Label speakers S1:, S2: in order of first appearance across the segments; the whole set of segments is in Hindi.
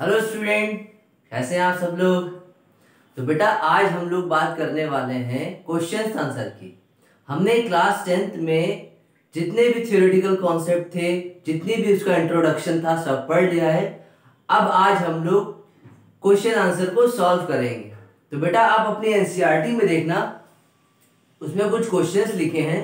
S1: हेलो स्टूडेंट, कैसे हैं आप सब लोग। तो बेटा आज हम लोग बात करने वाले हैं क्वेश्चन आंसर की। हमने क्लास 10th में जितने भी थ्योरेटिकल कॉन्सेप्ट थे, जितनी भी उसका इंट्रोडक्शन था, सब पढ़ लिया है। अब आज हम लोग क्वेश्चन आंसर को सॉल्व करेंगे। तो बेटा आप अपनी एनसीईआरटी में देखना, उसमें कुछ क्वेश्चंस लिखे हैं।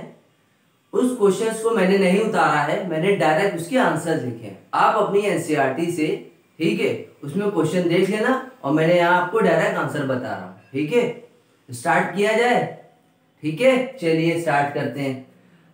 S1: उस क्वेश्चंस को मैंने नहीं उतारा है, मैंने डायरेक्ट उसके आंसर लिखे हैं। आप अपनी एनसीईआरटी से, ठीक है, उसमें क्वेश्चन देख लेना और मैंने यहाँ आपको डायरेक्ट आंसर बता रहा हूँ। ठीक है, स्टार्ट किया जाए। ठीक है, चलिए स्टार्ट करते हैं।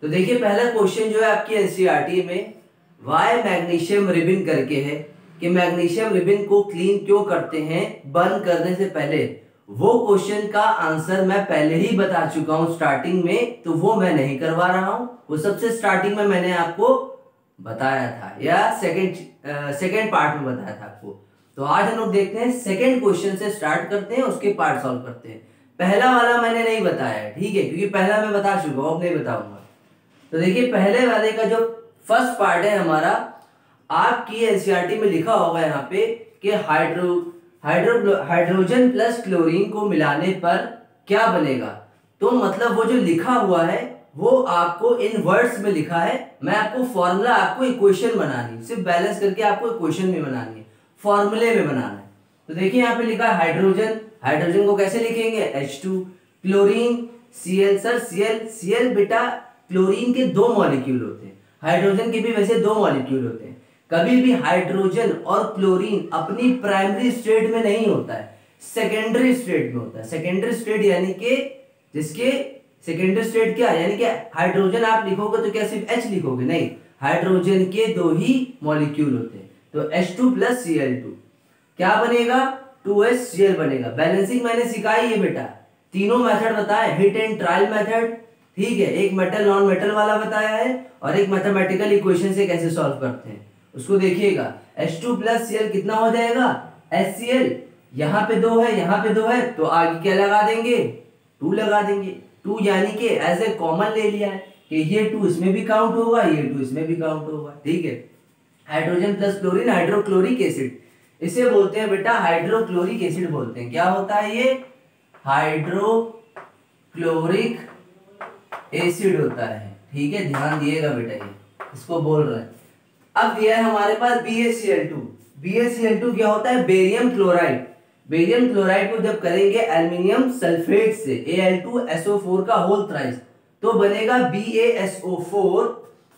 S1: तो देखिए पहला क्वेश्चन जो है आपकी एनसीईआरटी में वाई मैग्नीशियम रिबन करके है कि मैग्नीशियम रिबन को क्लीन क्यों करते हैं बर्न करने से पहले। वो क्वेश्चन का आंसर मैं पहले ही बता चुका हूं स्टार्टिंग में, तो वो मैं नहीं करवा रहा हूं। वो सबसे स्टार्टिंग में मैंने आपको बताया था, या सेकंड पार्ट में बताया था आपको। तो आज हम लोग देखते हैं सेकंड क्वेश्चन से स्टार्ट करते हैं, उसके पार्ट सॉल्व करते हैं। पहला वाला मैंने नहीं बताया है, ठीक है, क्योंकि पहला मैं बता चुका हूं, अब नहीं बताऊंगा। तो देखिए पहले वाले का जो फर्स्ट पार्ट है हमारा, आपकी एनसीईआरटी में लिखा होगा यहाँ पे कि हाइड्रोजन प्लस क्लोरीन को मिलाने पर क्या बनेगा। तो मतलब वो जो लिखा हुआ है वो आपको इन वर्ड्स में लिखा है। मैं आपको फॉर्मूला, आपको इक्वेशन बनानी, सिर्फ बैलेंस करके आपको इक्वेशन में बनानी है, फॉर्मूले में बनाना है। तो देखिए यहाँ पे लिखा है हाइड्रोजन, हाइड्रोजन को कैसे लिखेंगे, H2। Chlorine Cl, sir Cl बेटा क्लोरीन के दो मॉलिक्यूल होते हैं, हाइड्रोजन के भी वैसे दो मॉलिक्यूल होते हैं। कभी भी हाइड्रोजन और क्लोरीन अपनी प्राइमरी स्टेट में नहीं होता है, सेकेंडरी स्टेट में होता है। सेकेंडरी स्टेट यानी कि जिसके सेकेंडरी स्टेट क्या, यानी कि हाइड्रोजन आप लिखोगे तो क्या सिर्फ H लिखोगे, नहीं, हाइड्रोजन के दो ही मॉलिक्यूल होते हैं। तो H2 प्लस Cl2 क्या बनेगा, 2HCl बनेगा। बैलेंसिंग मैंने सिखाई है बेटा, तीनों मेथड बताए, हिट एंड ट्रायल मेथड, ठीक है, एक मेटल नॉन मेटल वाला बताया है और एक मैथमेटिकल इक्वेशन से कैसे सॉल्व करते हैं उसको देखिएगा। H2 प्लस Cl कितना हो जाएगा, HCl। यहाँ पे दो है, यहाँ पे दो है, तो आगे क्या लगा देंगे, 2 लगा देंगे। 2 यानी कि एज ए कॉमन ले लिया है कि ये 2 इसमें भी काउंट होगा, ये 2 इसमें भी काउंट होगा, ठीक है। Hydrogen plus chlorine hydrochloric acid, इसे बोलते हैं बेटा हाइड्रोक्लोरिक एसिड बोलते हैं। क्या होता है ये, हाइड्रोक्लोरिक एसिड होता है, ठीक है, ध्यान दिएगा बेटा, ये इसको बोल रहे हैं। अब दिया है हमारे पास BaCl2। BaCl2 क्या होता है, बेरियम क्लोराइड। बेरियम क्लोराइड को जब करेंगे एल्युमिनियम सल्फेट से, Al2SO4 का होल थ्राइस, तो बनेगा BaSO4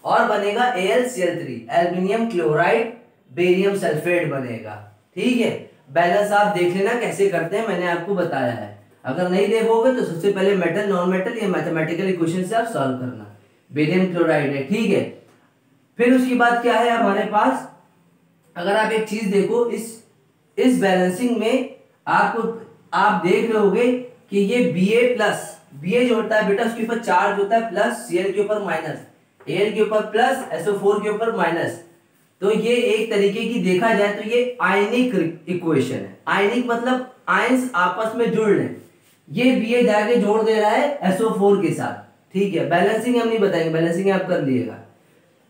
S1: और बनेगा AlCl3, aluminium chloride barium sulphate बनेगा, ठीक है। बैलेंस आप देख लेना कैसे करते हैं, मैंने आपको बताया है। अगर नहीं देखोगे तो सबसे पहले मेटल नॉन मेटल या मैथमेटिकल इक्वेशन से आप सॉल्व करना। बेरियम क्लोराइड है, ठीक है। फिर उसके बाद क्या है हमारे पास, अगर आप एक चीज देखो, इस बैलेंसिंग में आप देख रहे होगे कि ये Ba जो होता है बेटा, उसके ऊपर चार्ज होता है प्लस, Cl के ऊपर माइनस, Al के ऊपर प्लस, SO4 के ऊपर माइनस। तो ये एक तरीके की देखा जाए तो ये आयनिक इक्वेशन है। आयनिक मतलब आयंस आपस में जुड़ रहे हैं, ये Ba जाके जोड़ दे रहा है SO4 के साथ, ठीक है। बैलेंसिंग हम नहीं बताएंगे, बैलेंसिंग आप कर लिएगा।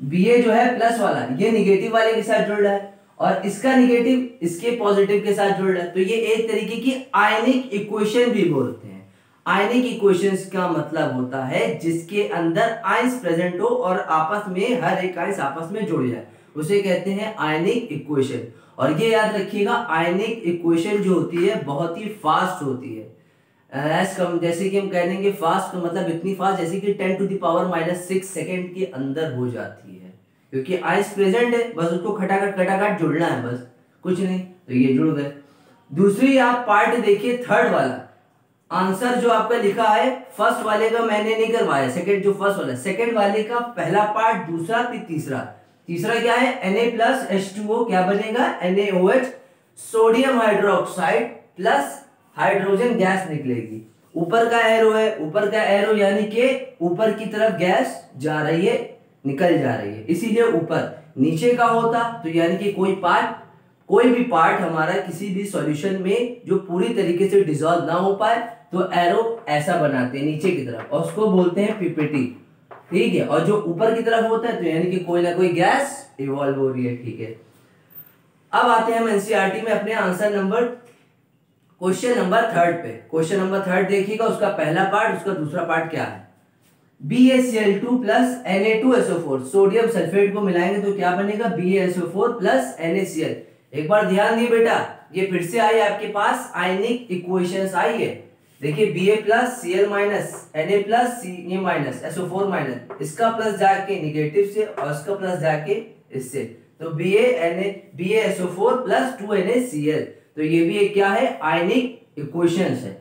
S1: Ba जो है प्लस वाला, ये निगेटिव वाले के साथ जुड़ रहा है और इसका निगेटिव इसके पॉजिटिव के साथ जुड़ रहा है, तो ये एक तरीके की आयनिक इक्वेशन भी बोलते हैं। आयनिक इक्वेशंस का मतलब होता है जिसके अंदर आयंस प्रेजेंट हो और आपस में हर एक आयंस आपस में जुड़ जाए, उसे कहते हैं आयनिक इक्वेशन। और ये याद रखिएगा, आयनिक इक्वेशन जो होती है बहुत ही फास्ट होती है। जैसे कि हम कह देंगे फास्ट का मतलब इतनी फास्ट जैसे कि 10⁻⁻⁶ सेकेंड के अंदर हो जाती है, क्योंकि आइस प्रेजेंट है, बस उसको खटाखट जुड़ना है, बस कुछ नहीं, तो ये जुड़ गए। दूसरी आप पार्ट देखिए, थर्ड वाला आंसर जो आपका लिखा है, फर्स्ट वाले का मैंने नहीं करवाया, सेकंड जो फर्स्ट वाला, सेकंड वाले का पहला पार्ट, दूसरा फिर तीसरा क्या है, Na+H2O क्या बनेगा, NaOH, sodium hydroxide plus hydrogen gas निकलेगी। ऊपर का एरो है, ऊपर का एरो यानी कि ऊपर की तरफ गैस जा रही है, निकल जा रही है, इसीलिए ऊपर। नीचे का होता तो यानी कि कोई भी पार्ट हमारा किसी भी सॉल्यूशन में जो पूरी तरीके से डिसॉल्व ना हो पाए, तो एरो ऐसा बनाते हैं नीचे की तरफ और उसको बोलते हैं पीपीटी, ठीक है। और जो ऊपर की तरफ होता है तो यानी कि कोई ना कोई गैस इवॉल्व हो रही है, ठीक है। अब आते हैं हम एनसीईआरटी में अपने आंसर नंबर क्वेश्चन नंबर 3 पे। क्वेश्चन नंबर 3 देखिएगा, उसका पहला पार्ट, उसका दूसरा पार्ट क्या है। BaCl2 plus Na2SO4, sodium sulphate को मिलाएंगे तो क्या बनेगा, BaSO4 प्लस NaCl। एक बार ध्यान दिए बेटा, ये फिर से आई आपके पास आयनिक इक्वेशंस आई है। देखिए Ba plus Cl minus Na plus Ca minus SO4 minus, इसका प्लस जाके निगेटिव से और इसका प्लस जाके इससे, तो BaSO4 प्लस 2NaCl, तो ये भी एक क्या है, आयनिक इक्वेशंस है।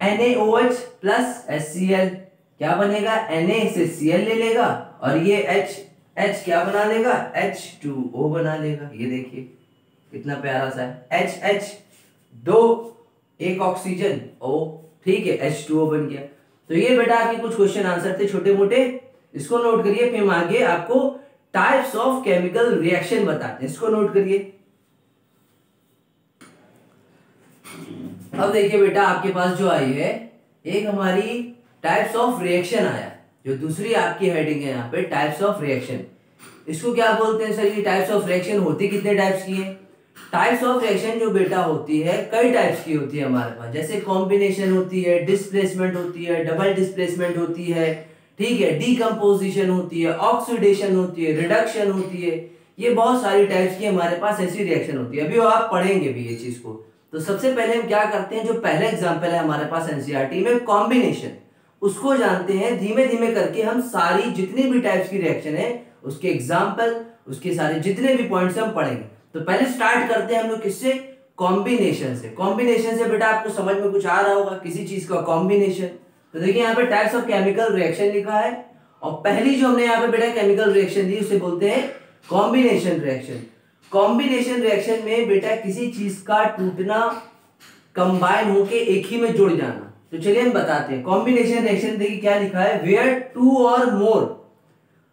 S1: NaOH प्लस HCl क्या बनेगा, Na से Cl ले लेगा और ये H क्या बना लेगा, H2O बना लेगा। ये देखिए कितना प्यारा सा है, H दो, एक ऑक्सीजन O, ठीक है, H2O बन गया। तो ये बेटा आपके कुछ क्वेश्चन आंसर थे छोटे मोटे, इसको नोट करिए। फिर हम आगे आपको टाइप्स ऑफ केमिकल रिएक्शन बताते हैं, इसको नोट करिए। अब देखिए बेटा आपके पास जो आई है, एक हमारी टाइप्स ऑफ रिएक्शन आया, जो दूसरी आपकी हेडिंग है यहाँ पे टाइप्स ऑफ रिएक्शन। इसको क्या बोलते हैं सर, ये टाइप्स ऑफ रिएक्शन होती कितने टाइप्स की है। टाइप्स ऑफ रिएक्शन जो बेटा होती है कई टाइप्स की होती है हमारे पास, जैसे कॉम्बिनेशन होती है, डिस्प्लेसमेंट होती है, डबल डिस्प्लेसमेंट होती है, ठीक है, डीकम्पोजिशन होती है, ऑक्सीडेशन होती है, रिडक्शन होती है। ये बहुत सारी टाइप्स की हमारे पास ऐसी रिएक्शन होती है, अभी आप पढ़ेंगे भी ये चीज को। तो सबसे पहले हम क्या करते हैं, जो पहला एग्जाम्पल है हमारे पास एनसीईआरटी में कॉम्बिनेशन, उसको जानते हैं। धीमे धीमे करके हम सारी जितनी भी टाइप्स की रिएक्शन है उसके एग्जाम्पल, उसके सारे जितने भी पॉइंट्स हम पढ़ेंगे। तो पहले स्टार्ट करते हैं हम लोग किससे, कॉम्बिनेशन से। कॉम्बिनेशन से बेटा आपको समझ में कुछ आ रहा होगा, किसी चीज का कॉम्बिनेशन। तो देखिए यहाँ पे टाइप्स ऑफ केमिकल रिएक्शन लिखा है, और पहली जो हमने यहाँ पे बेटा केमिकल रिएक्शन दी उसे बोलते हैं कॉम्बिनेशन रिएक्शन। कॉम्बिनेशन रिएक्शन में बेटा किसी चीज का टूटना, कंबाइन होके एक ही में जुड़ जाना। तो चलिए हम बताते हैं कॉम्बिनेशन रिएक्शन। देखिए क्या लिखा है, where two or more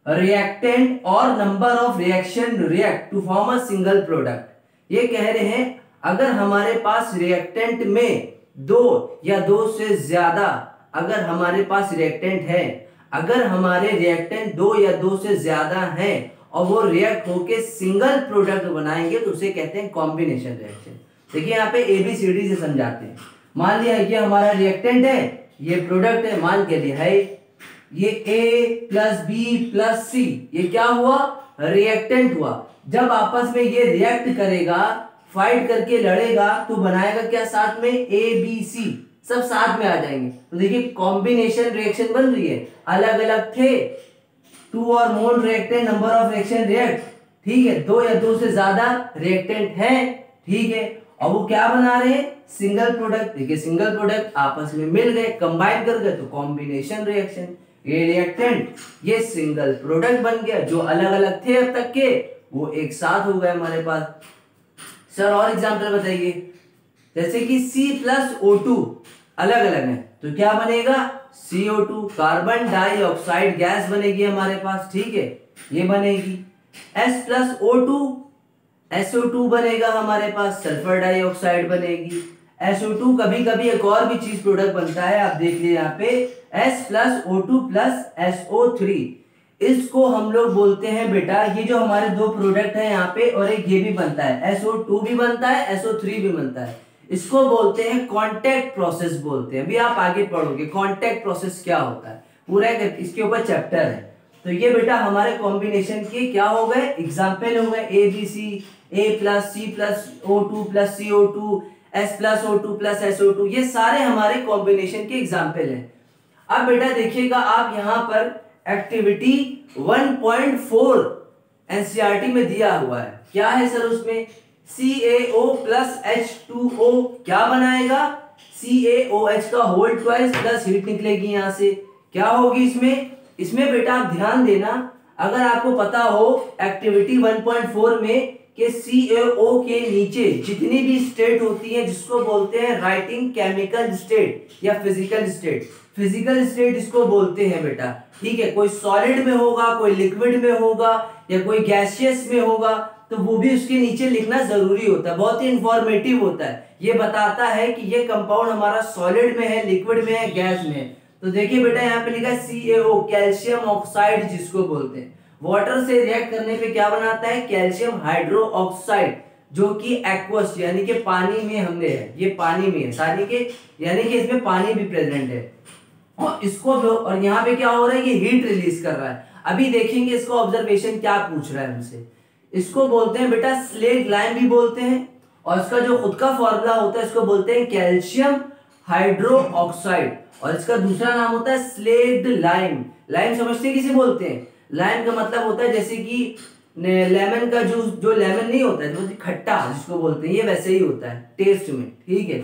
S1: reactant और number of reaction react to form a single product. ये कह रहे हैं अगर हमारे पास रिएक्टेंट में दो या दो से ज्यादा, अगर हमारे पास रिएक्टेंट है, अगर हमारे रिएक्टेंट दो या दो से ज्यादा हैं और वो रिएक्ट होके सिंगल प्रोडक्ट बनाएंगे तो उसे कहते हैं कॉम्बिनेशन रिएक्शन। देखिए यहाँ पे ABCD से समझाते हैं। मान लिया ये हमारा रिएक्टेंट है, ये प्रोडक्ट है, मान के लिए है ये A plus B plus C, ये क्या हुआ, रिएक्टेंट हुआ। जब आपस में ये रिएक्ट करेगा, फाइट करके लड़ेगा, तो बनाएगा क्या साथ में, ABC, सब साथ में आ जाएंगे। तो देखिए कॉम्बिनेशन रिएक्शन बन रही है। अलग अलग थे, two or more reactant, number of reaction react, ठीक है, दो या दो से ज्यादा रिएक्टेंट है, ठीक है, और वो क्या बना रहे हैं, सिंगल प्रोडक्ट। देखिए सिंगल प्रोडक्ट आपस में मिल गए, कंबाइन कर गए, तो कॉम्बिनेशन रिएक्शन। ये रिएक्टेंट ये सिंगल प्रोडक्ट बन गया, जो अलग अलग थे अब तक के वो एक साथ हो गए हमारे पास। सर और एग्जांपल बताइए, जैसे कि C प्लस O2 अलग अलग है तो क्या बनेगा, CO2, कार्बन डाइऑक्साइड गैस बनेगी हमारे पास, ठीक है, ये बनेगी। S प्लस O2 SO2 बनेगा हमारे पास, सल्फर डाइऑक्साइड बनेगी। SO2 कभी कभी एक और भी चीज प्रोडक्ट बनता है, आप देख लीजिए यहाँ पे S plus O2 plus SO3, इसको हम लोग बोलते हैं बेटा, ये जो हमारे दो प्रोडक्ट है यहाँ पे, और एक ये भी बनता है, SO2 भी बनता है, SO3 भी बनता है, इसको बोलते हैं कांटेक्ट प्रोसेस बोलते हैं। अभी आप आगे पढ़ोगे कांटेक्ट प्रोसेस क्या होता है, पूरा इसके ऊपर चैप्टर है। तो ये बेटा हमारे कॉम्बिनेशन के क्या हो गए, एग्जाम्पल हो गए, ABC, A plus C plus O2 plus CO2, S plus O2 plus SO2, ये सारे हमारे कॉम्बिनेशन के एग्जाम्पल हैं। अब बेटा देखिएगा आप यहाँ पर एक्टिविटी 1.4 एनसीईआरटी में दिया हुआ है, क्या है सर उसमें, CaO प्लस H2O क्या बनाएगा, CaOH का होल ट्वाइस प्लस हीट निकलेगी यहाँ से, क्या होगी इसमें बेटा आप ध्यान देना, अगर आपको पता हो एक्टिविटी 1.4 में कि CaO के नीचे जितनी भी स्टेट होती है जिसको बोलते हैं राइटिंग केमिकल स्टेट या फिजिकल स्टेट, फिजिकल स्टेट इसको बोलते हैं बेटा, ठीक है, कोई सॉलिड में होगा, कोई लिक्विड में होगा या कोई गैसियस में होगा, तो वो भी उसके नीचे लिखना जरूरी होता है, बहुत ही इंफॉर्मेटिव होता है, ये बताता है कि ये कंपाउंड हमारा सॉलिड में है, लिक्विड में है, गैस में है। तो देखिए बेटा यहाँ पे लिखा है CaO, कैल्शियम ऑक्साइड जिसको बोलते हैं, वाटर से रिएक्ट करने पे क्या बनाता है, कैल्शियम हाइड्रो ऑक्साइड जो कि एक्वस यानी कि पानी में हमने है, ये पानी में है सारी के, यानी कि इसमें पानी भी प्रेजेंट है। और इसको और यहाँ पे क्या हो रहा है, ये हीट रिलीज कर रहा है। अभी देखेंगे इसको ऑब्जर्वेशन क्या पूछ रहा है हमसे। इसको बोलते हैं बेटा स्लेट लाइम भी बोलते हैं, और इसका जो खुद का फॉर्मूला होता है इसको बोलते हैं कैल्शियम हाइड्रोक्साइड, और इसका दूसरा नाम होता है स्लेट लाइम। लाइम समझते हैं किसे बोलते हैं? लाइम का मतलब होता है जैसे कि लेमन का जूस, जो लेमन नहीं होता है, जो खट्टा जिसको बोलते हैं, ये वैसे ही होता है टेस्ट में, ठीक है।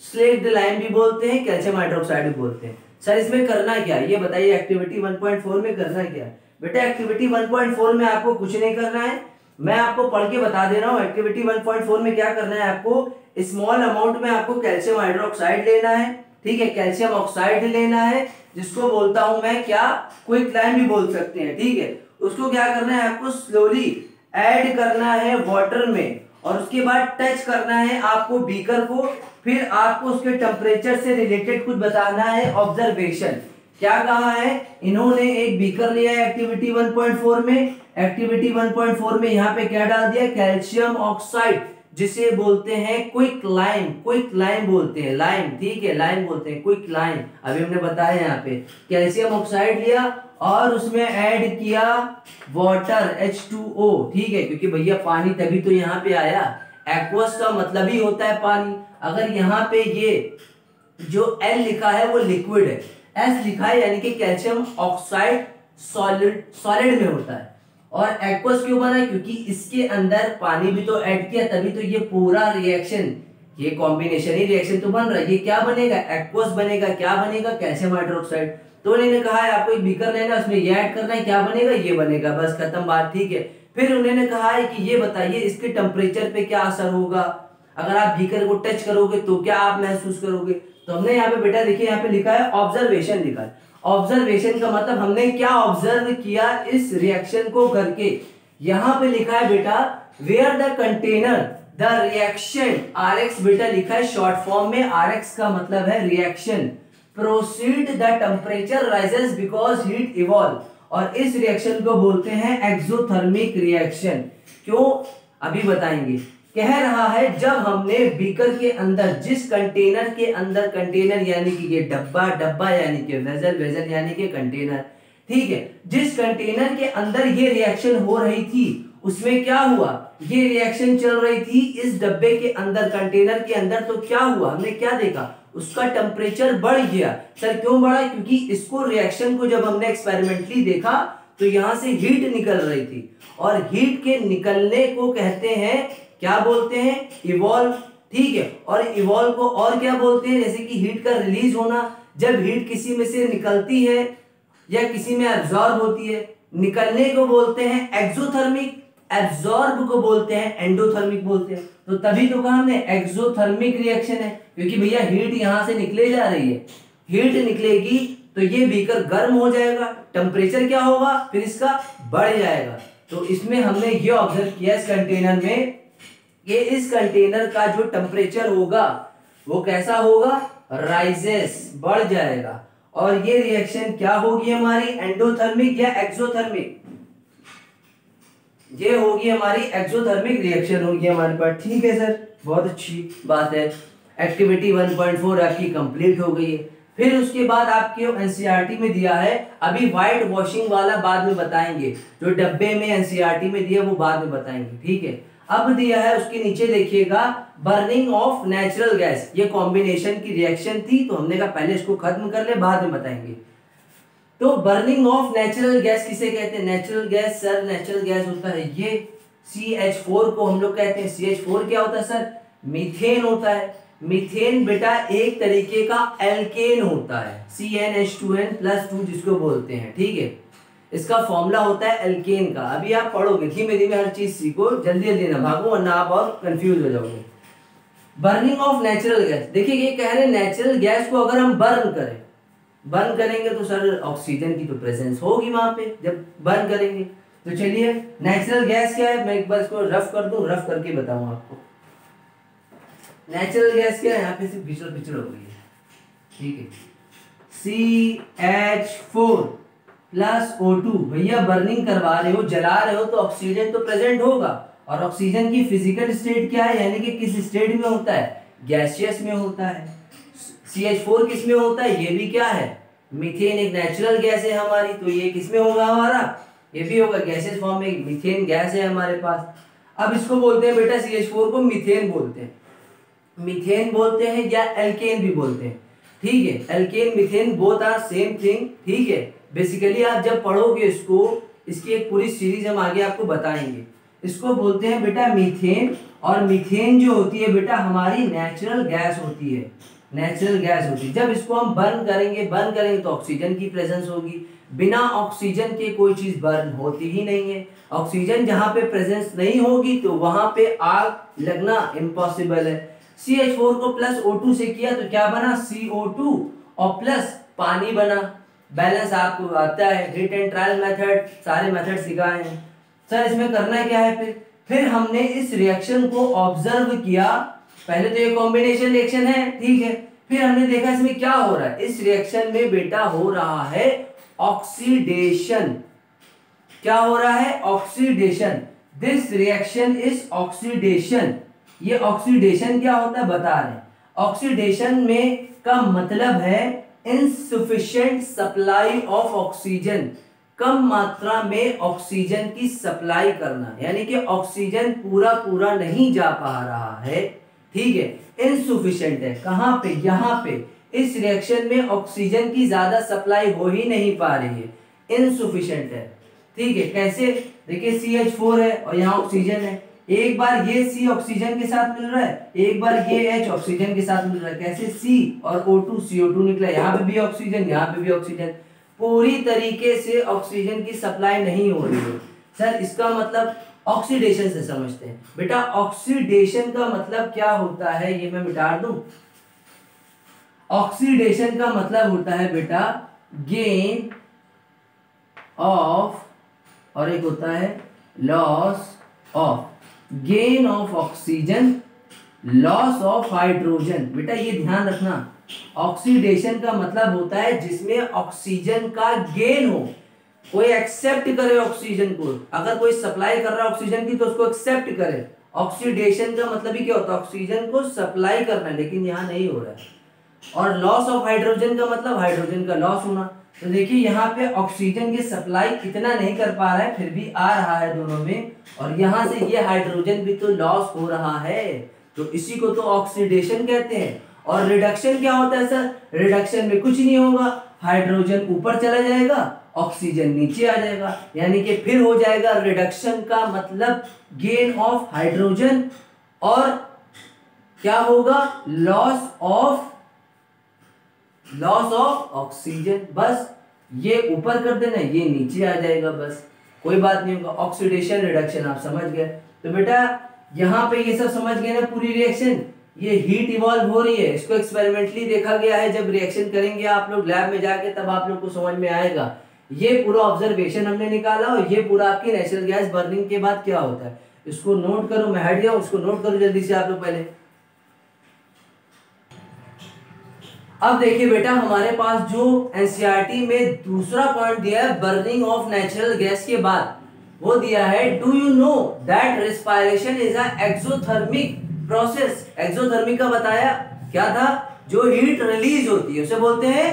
S1: स्लेट लाइम भी बोलते हैं, कैल्शियम हाइड्रोक्साइड भी बोलते हैं। सर इसमें करना क्या है ये बताइए, एक्टिविटी 1.4 में करना क्या है? बेटा एक्टिविटी 1.4 में आपको कुछ नहीं करना है, मैं आपको पढ़ के बता दे रहा हूँ। एक्टिविटी 1.4 में क्या करना है आपको, स्मॉल अमाउंट में आपको कैल्शियम हाइड्रोक्साइड लेना है, ठीक है, कैल्शियम ऑक्साइड लेना है, जिसको बोलता हूं मैं क्या, क्विक लाइम भी बोल सकते हैं, ठीक है। उसको क्या करना है आपको, स्लोली ऐड करना है वाटर में, और उसके बाद टच करना है आपको बीकर को, फिर आपको उसके टेम्परेचर से रिलेटेड कुछ बताना है ऑब्जर्वेशन। क्या कहा है इन्होंने, एक बीकर लिया है एक्टिविटी 1.4 में, एक्टिविटी 1.4 में यहाँ पे क्या डाल दिया, कैल्शियम ऑक्साइड, जिसे बोलते हैं क्विक लाइम, क्विक लाइम बोलते हैं, लाइम, ठीक है, लाइम बोलते हैं, क्विक लाइम। अभी हमने बताया यहाँ पे कैल्शियम ऑक्साइड लिया और उसमें ऐड किया वाटर H2O, ठीक है, क्योंकि भैया पानी तभी तो यहाँ पे आया, एक्वस का मतलब ही होता है पानी। अगर यहाँ पे ये जो L लिखा है वो लिक्विड है, S लिखा है यानी कि कैल्शियम ऑक्साइड सॉलिड में होता है, और एक्वस क्यों बना, क्योंकि इसके अंदर पानी भी तो ऐड किया, तभी तो ये पूरा रिएक्शन, ये कॉम्बिनेशन ही रिएक्शन तो बन रहा है। ये क्या बनेगा, एक्वस बनेगा, क्या बनेगा, कैल्शियम हाइड्रोक्साइड। तो उन्होंने कहा है आपको एक बीकर लेना है, उसमें ये ऐड करना है, क्या बनेगा, ये बनेगा, बस खत्म बात, ठीक है। फिर उन्होंने कहा है कि ये बताइए इसके टेम्परेचर पे क्या असर होगा, अगर आप बीकर को टच करोगे तो क्या आप महसूस करोगे। तो हमने यहाँ पे बेटा देखिए, यहाँ पे लिखा है ऑब्जर्वेशन लिखा है। ऑब्जर्वेशन का मतलब हमने क्या ऑब्जर्व किया इस रिएक्शन को करके। यहां पे लिखा है बेटा where the container the reaction, RX बेटा लिखा है शॉर्ट फॉर्म में, RX का मतलब है reaction, proceed the temperature rises because heat evolve, और इस रिएक्शन को बोलते हैं एक्सोथर्मिक रिएक्शन। क्यों, अभी बताएंगे। कह रहा है जब हमने बीकर के अंदर, जिस कंटेनर के अंदर, कंटेनर यानी कि ये डब्बा, डब्बा यानी कि वेजल, वेजल यानी कि कंटेनर, ठीक है, जिस कंटेनर के अंदर ये रिएक्शन हो रही थी उसमें क्या हुआ, ये रिएक्शन चल रही थी इस डब्बे के अंदर, कंटेनर के अंदर, तो क्या हुआ, हमने क्या देखा, उसका टेम्परेचर बढ़ गया। सर क्यों बढ़ा, क्योंकि इसको रिएक्शन को जब हमने एक्सपेरिमेंटली देखा तो यहां से हीट निकल रही थी, और हीट के निकलने को कहते हैं, क्या बोलते हैं, इवॉल्व, ठीक है। और इवॉल्व को और क्या बोलते हैं, जैसे कि हीट का रिलीज होना, जब हीट किसी में से निकलती है या किसी में एब्जॉर्ब होती है, निकलने को बोलते हैं एक्सोथर्मिक, एब्जॉर्ब को बोलते हैं एंडोथर्मिक बोलते हैं। तो तभी तो कहा हमने एक्सोथर्मिक रिएक्शन है, क्योंकि भैया हीट यहां से निकले जा रही है, हीट निकलेगी तो ये बीकर गर्म हो जाएगा, टेम्परेचर क्या होगा, फिर इसका बढ़ जाएगा। तो इसमें हमने ये ऑब्जर्व किया इस कंटेनर में, ये इस कंटेनर का जो टेम्परेचर होगा वो कैसा होगा, राइजेस, बढ़ जाएगा, और ये रिएक्शन क्या होगी हमारी, एंडोथर्मिक या एक्सोथर्मिक, ये होगी हमारी एक्सोथर्मिक रिएक्शन होगी हमारे पास, ठीक है सर, बहुत अच्छी बात है। एक्टिविटी 1.4 आपकी कंप्लीट हो गई है। फिर उसके बाद आपके एनसीईआरटी में दिया है, अभी व्हाइट वॉशिंग वाला बाद में बताएंगे, जो डब्बे में एनसीईआरटी में दिया वो बाद में बताएंगे, ठीक है। अब दिया है उसके नीचे देखिएगा बर्निंग ऑफ नेचुरल गैस, ये कॉम्बिनेशन की रिएक्शन थी, तो हमने कहा पहले इसको खत्म कर ले, बाद में बताएंगे। तो बर्निंग ऑफ नेचुरल गैस किसे कहते हैं, natural gas, sir natural gas होता है ये CH4 को हम लोग कहते हैं। CH4 क्या होता है सर, मीथेन होता है। मीथेन बेटा एक तरीके का एल्केन होता है, CnH2n+2 जिसको बोलते हैं, ठीक है, इसका फॉर्मूला होता है एल्केन का। अभी आप पढ़ोगे, धीमे धीमे हर चीज सीखो, जल्दी जल्दी ना भागो वरना आप और कंफ्यूज हो जाओगे। बर्निंग ऑफ नेचुरल गैस, देखिए ये कह रहे हैं नेचुरल गैस को अगर हम बर्न करें, बर्न करेंगे तो सर ऑक्सीजन की तो प्रेजेंस होगी वहां पे जब बर्न करेंगे। तो चलिए नेचुरल गैस क्या है, मैं एक बार इसको रफ कर दूं, रफ करके बताऊं आपको। नेचुरल गैस क्या है, यहाँ पे सिर्फ पिछड़ हो गई है, ठीक है, CH4+O2, भैया बर्निंग करवा रहे हो, जला रहे हो तो ऑक्सीजन तो प्रेजेंट होगा, और ऑक्सीजन की फिजिकल स्टेट क्या है, यानी कि किस स्टेट में होता है, गैसियस में होता है। CH4 किस में होता है, ये भी क्या है, मीथेन एक नेचुरल गैस है हमारी, तो ये किस में होगा हमारा, ये भी होगा गैसियस फॉर्म में, मीथेन गैस है हमारे पास। अब इसको बोलते हैं बेटा CH4 को मीथेन बोलते हैं, मीथेन बोलते हैं या एल्केन भी बोलते हैं, ठीक है। Alkane methane both are same thing, ठीक है। बेसिकली आप जब पढ़ोगे इसको, इसकी एक पूरी सीरीज हम आगे आपको बताएंगे। इसको बोलते हैं बेटा मीथेन, और मीथेन जो होती है बेटा हमारी नेचुरल गैस होती है, नेचुरल गैस होती है। जब इसको हम बर्न करेंगे तो ऑक्सीजन की प्रेजेंस होगी, बिना ऑक्सीजन के कोई चीज बर्न होती ही नहीं है। ऑक्सीजन जहां पे प्रेजेंस नहीं होगी तो वहां पे आग लगना इम्पॉसिबल है। CH4 को प्लस O2 से किया तो क्या बना, CO2 और प्लस पानी बना। बैलेंस आपको आता है, हीट एंड ट्रायल मेथड, सारे मेथड सिखाए हैं सर। इसमें करना क्या है, फिर हमने इस रिएक्शन को ऑब्जर्व किया। पहले तो ये कॉम्बिनेशन रिएक्शन है, ठीक है। फिर हमने देखा इसमें क्या हो रहा है, इस रिएक्शन में बेटा हो रहा है ऑक्सीडेशन। क्या हो रहा है, oxidation. This reaction is oxidation. ये ऑक्सीडेशन क्या होता है बता रहे हैं। ऑक्सीडेशन में का मतलब है इनसफिशिएंट सप्लाई ऑफ ऑक्सीजन, कम मात्रा में ऑक्सीजन की सप्लाई करना, यानी कि ऑक्सीजन पूरा नहीं जा पा रहा है, ठीक है। इनसफिशिएंट है कहां पे, यहां पे इस रिएक्शन में ऑक्सीजन की ज्यादा सप्लाई हो ही नहीं पा रही है, इनसफिशिएंट है, ठीक है। कैसे, देखिए CH4 है और यहाँ ऑक्सीजन है, एक बार ये C ऑक्सीजन के साथ मिल रहा है, एक बार ये H ऑक्सीजन के साथ मिल रहा है। कैसे, C और O2 CO2 निकला, यहाँ पे भी ऑक्सीजन, यहाँ पे भी ऑक्सीजन, पूरी तरीके से ऑक्सीजन की सप्लाई नहीं हो रही है सर। इसका मतलब ऑक्सीडेशन से समझते हैं बेटा। ऑक्सीडेशन का मतलब क्या होता है, ये मैं मिटा दूं। ऑक्सीडेशन का मतलब होता है बेटा गेन ऑफ, और एक होता है loss of, gain of oxygen, loss of hydrogen. बेटा ये ध्यान रखना, ऑक्सीडेशन का मतलब होता है जिसमें ऑक्सीजन का गेन हो, कोई एक्सेप्ट करे ऑक्सीजन को। अगर कोई सप्लाई कर रहा है ऑक्सीजन की तो उसको एक्सेप्ट करे। ऑक्सीडेशन का मतलब ही क्या होता है, ऑक्सीजन को सप्लाई करना, लेकिन यहाँ नहीं हो रहा है। और लॉस ऑफ हाइड्रोजन का मतलब हाइड्रोजन का लॉस होना। तो देखिए यहाँ पे ऑक्सीजन की सप्लाई इतना नहीं कर पा रहा है, फिर भी आ रहा है दोनों में, और यहाँ से ये हाइड्रोजन भी तो लॉस हो रहा है, तो इसी को तो ऑक्सीडेशन कहते हैं। और रिडक्शन क्या होता है सर, रिडक्शन में कुछ नहीं होगा, हाइड्रोजन ऊपर चला जाएगा, ऑक्सीजन नीचे आ जाएगा, यानी कि फिर हो जाएगा रिडक्शन का मतलब गेन ऑफ हाइड्रोजन, और क्या होगा, लॉस ऑफ ऑक्सीजन। बस ये ऊपर कर देना, ये नीचे आ जाएगा, बस कोई बात नहीं होगा। ऑक्सीडेशन रिडक्शन आप समझ गए। तो बेटा यहाँ पे ये सब समझ गए ना पूरी रिएक्शन। ये हीट इवॉल्व हो रही है, इसको एक्सपेरिमेंटली देखा गया है। जब रिएक्शन करेंगे आप लोग लैब में जाके तब आप लोग को समझ में आएगा। ये पूरा ऑब्जर्वेशन हमने निकाला, और ये पूरा आपकी नेचुरल गैस बर्निंग के बाद क्या होता है, इसको नोट करो। मैं हट गया, उसको नोट करो जल्दी से आप लोग पहले। अब देखिए बेटा हमारे पास जो एनसीईआरटी में दूसरा पॉइंट दिया है बर्निंग ऑफ नेचुरल गैस के बाद, वो दिया है do you know that respiration is a exothermic process. Exothermic का बताया क्या था, जो हीट रिलीज होती है उसे बोलते हैं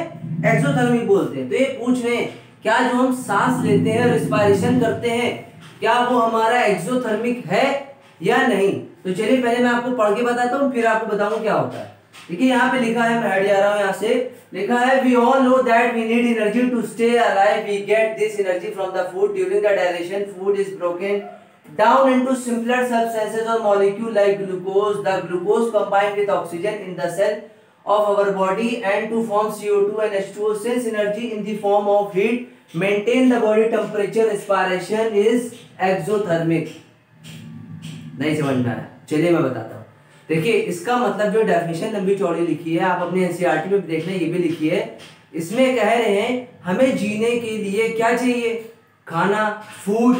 S1: एक्सोथर्मिक बोलते हैं। तो ये पूछ रहे हैं क्या जो हम सांस लेते हैं, रेस्पिरेशन करते हैं, क्या वो हमारा एक्सोथर्मिक है या नहीं। तो चलिए पहले मैं आपको पढ़ के बताता हूँ, फिर आपको बताऊँ क्या होता है। देखिए यहाँ पे लिखा है, मैं हट जा रहा हूँ यहाँ से, लिखा है we all know that we need energy to stay alive. We get this energy from the food during the digestion. Food is broken down into simpler substances or molecule like glucose. The glucose combined with oxygen in the cell of our body and to form CO2 and H2O. Since energy in the form of heat maintain the body temperature, respiration is exothermic। नहीं समझ में आया, चलिए मैं बताता हूँ। देखिए इसका मतलब जो डेफिनेशन लंबी चौड़ी लिखी है, आप अपने एनसीईआरटी में देखना, ये भी लिखी है। इसमें कह रहे हैं हमें जीने के लिए क्या चाहिए, खाना, फूड,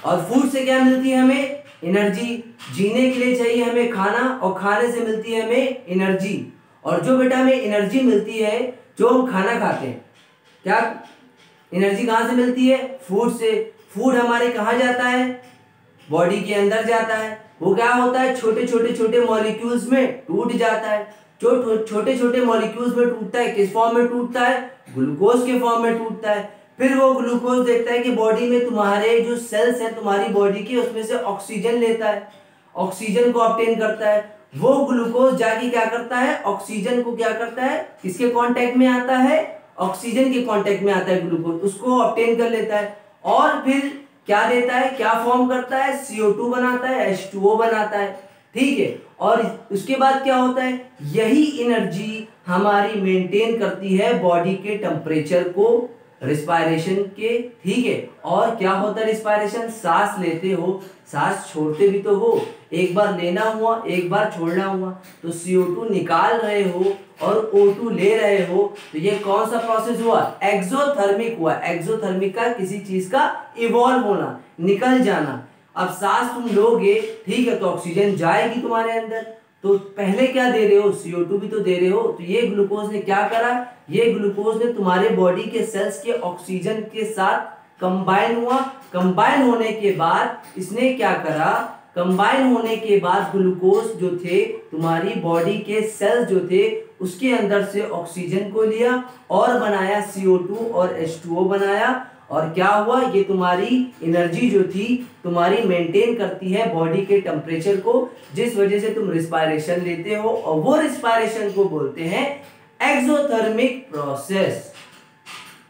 S1: और फूड से क्या मिलती है हमें, एनर्जी। जीने के लिए चाहिए हमें खाना, और खाने से मिलती है हमें एनर्जी। और जो बेटा हमें एनर्जी मिलती है, जो हम खाना खाते हैं, क्या एनर्जी कहाँ से मिलती है, फूड से। फूड हमारे कहाँ जाता है, बॉडी के अंदर जाता है, वो क्या होता है, छोटे छोटे मॉलिक्यूल्स में टूट जाता है। जो छोटे छोटे मॉलिक्यूल्स में टूटता है, किस फॉर्म में टूटता है, ग्लूकोज के फॉर्म में टूटता है। फिर वो ग्लूकोज देखता है कि बॉडी में तुम्हारे जो सेल्स हैं तुम्हारी बॉडी के, उसमें से ऑक्सीजन लेता है, ऑक्सीजन को ऑब्टेन करता है। वो ग्लूकोज जाके क्या करता है, ऑक्सीजन को क्या करता है, किसके कांटेक्ट में आता है, ऑक्सीजन के कांटेक्ट में आता है ग्लूकोज, उसको ऑब्टेन कर लेता है और फिर क्या देता है, क्या फॉर्म करता है, CO2 बनाता है, H2O बनाता है। ठीक है, और उसके बाद क्या होता है, यही एनर्जी हमारी मेंटेन करती है बॉडी के टेम्परेचर को, रिस्पायरेशन के। ठीक है, और क्या होता है रिस्पायरेशन, सांस लेते हो, सांस छोड़ते भी तो हो, एक बार लेना हुआ एक बार छोड़ना हुआ, तो CO2 निकाल रहे हो और O2 ले रहे हो, तो ये कौन सा प्रोसेस हुआ, एक्सोथर्मिक हुआ। एक्सोथर्मिक का किसी चीज का इवॉल्व होना, निकल जाना। अब सांस तुम लोगे, ठीक है, तो ऑक्सीजन जाएगी तुम्हारे अंदर, तो पहले क्या दे रहे हो, CO2 भी तो दे रहे हो। तो ये ग्लूकोज ने क्या करा, ये ग्लूकोज ने तुम्हारे बॉडी के सेल्स के ऑक्सीजन के साथ कंबाइन हुआ। कंबाइन होने के बाद इसने क्या करा, कंबाइन होने के बाद ग्लूकोज जो थे तुम्हारी बॉडी के सेल्स जो थे उसके अंदर से ऑक्सीजन को लिया और बनाया CO2 और H2O बनाया। और क्या हुआ, ये तुम्हारी एनर्जी जो थी तुम्हारी मेंटेन करती है बॉडी के टेम्परेचर को, जिस वजह से तुम रिस्पायरेशन लेते हो, और वो रिस्पायरेशन को बोलते हैं एक्सोथर्मिक प्रोसेस।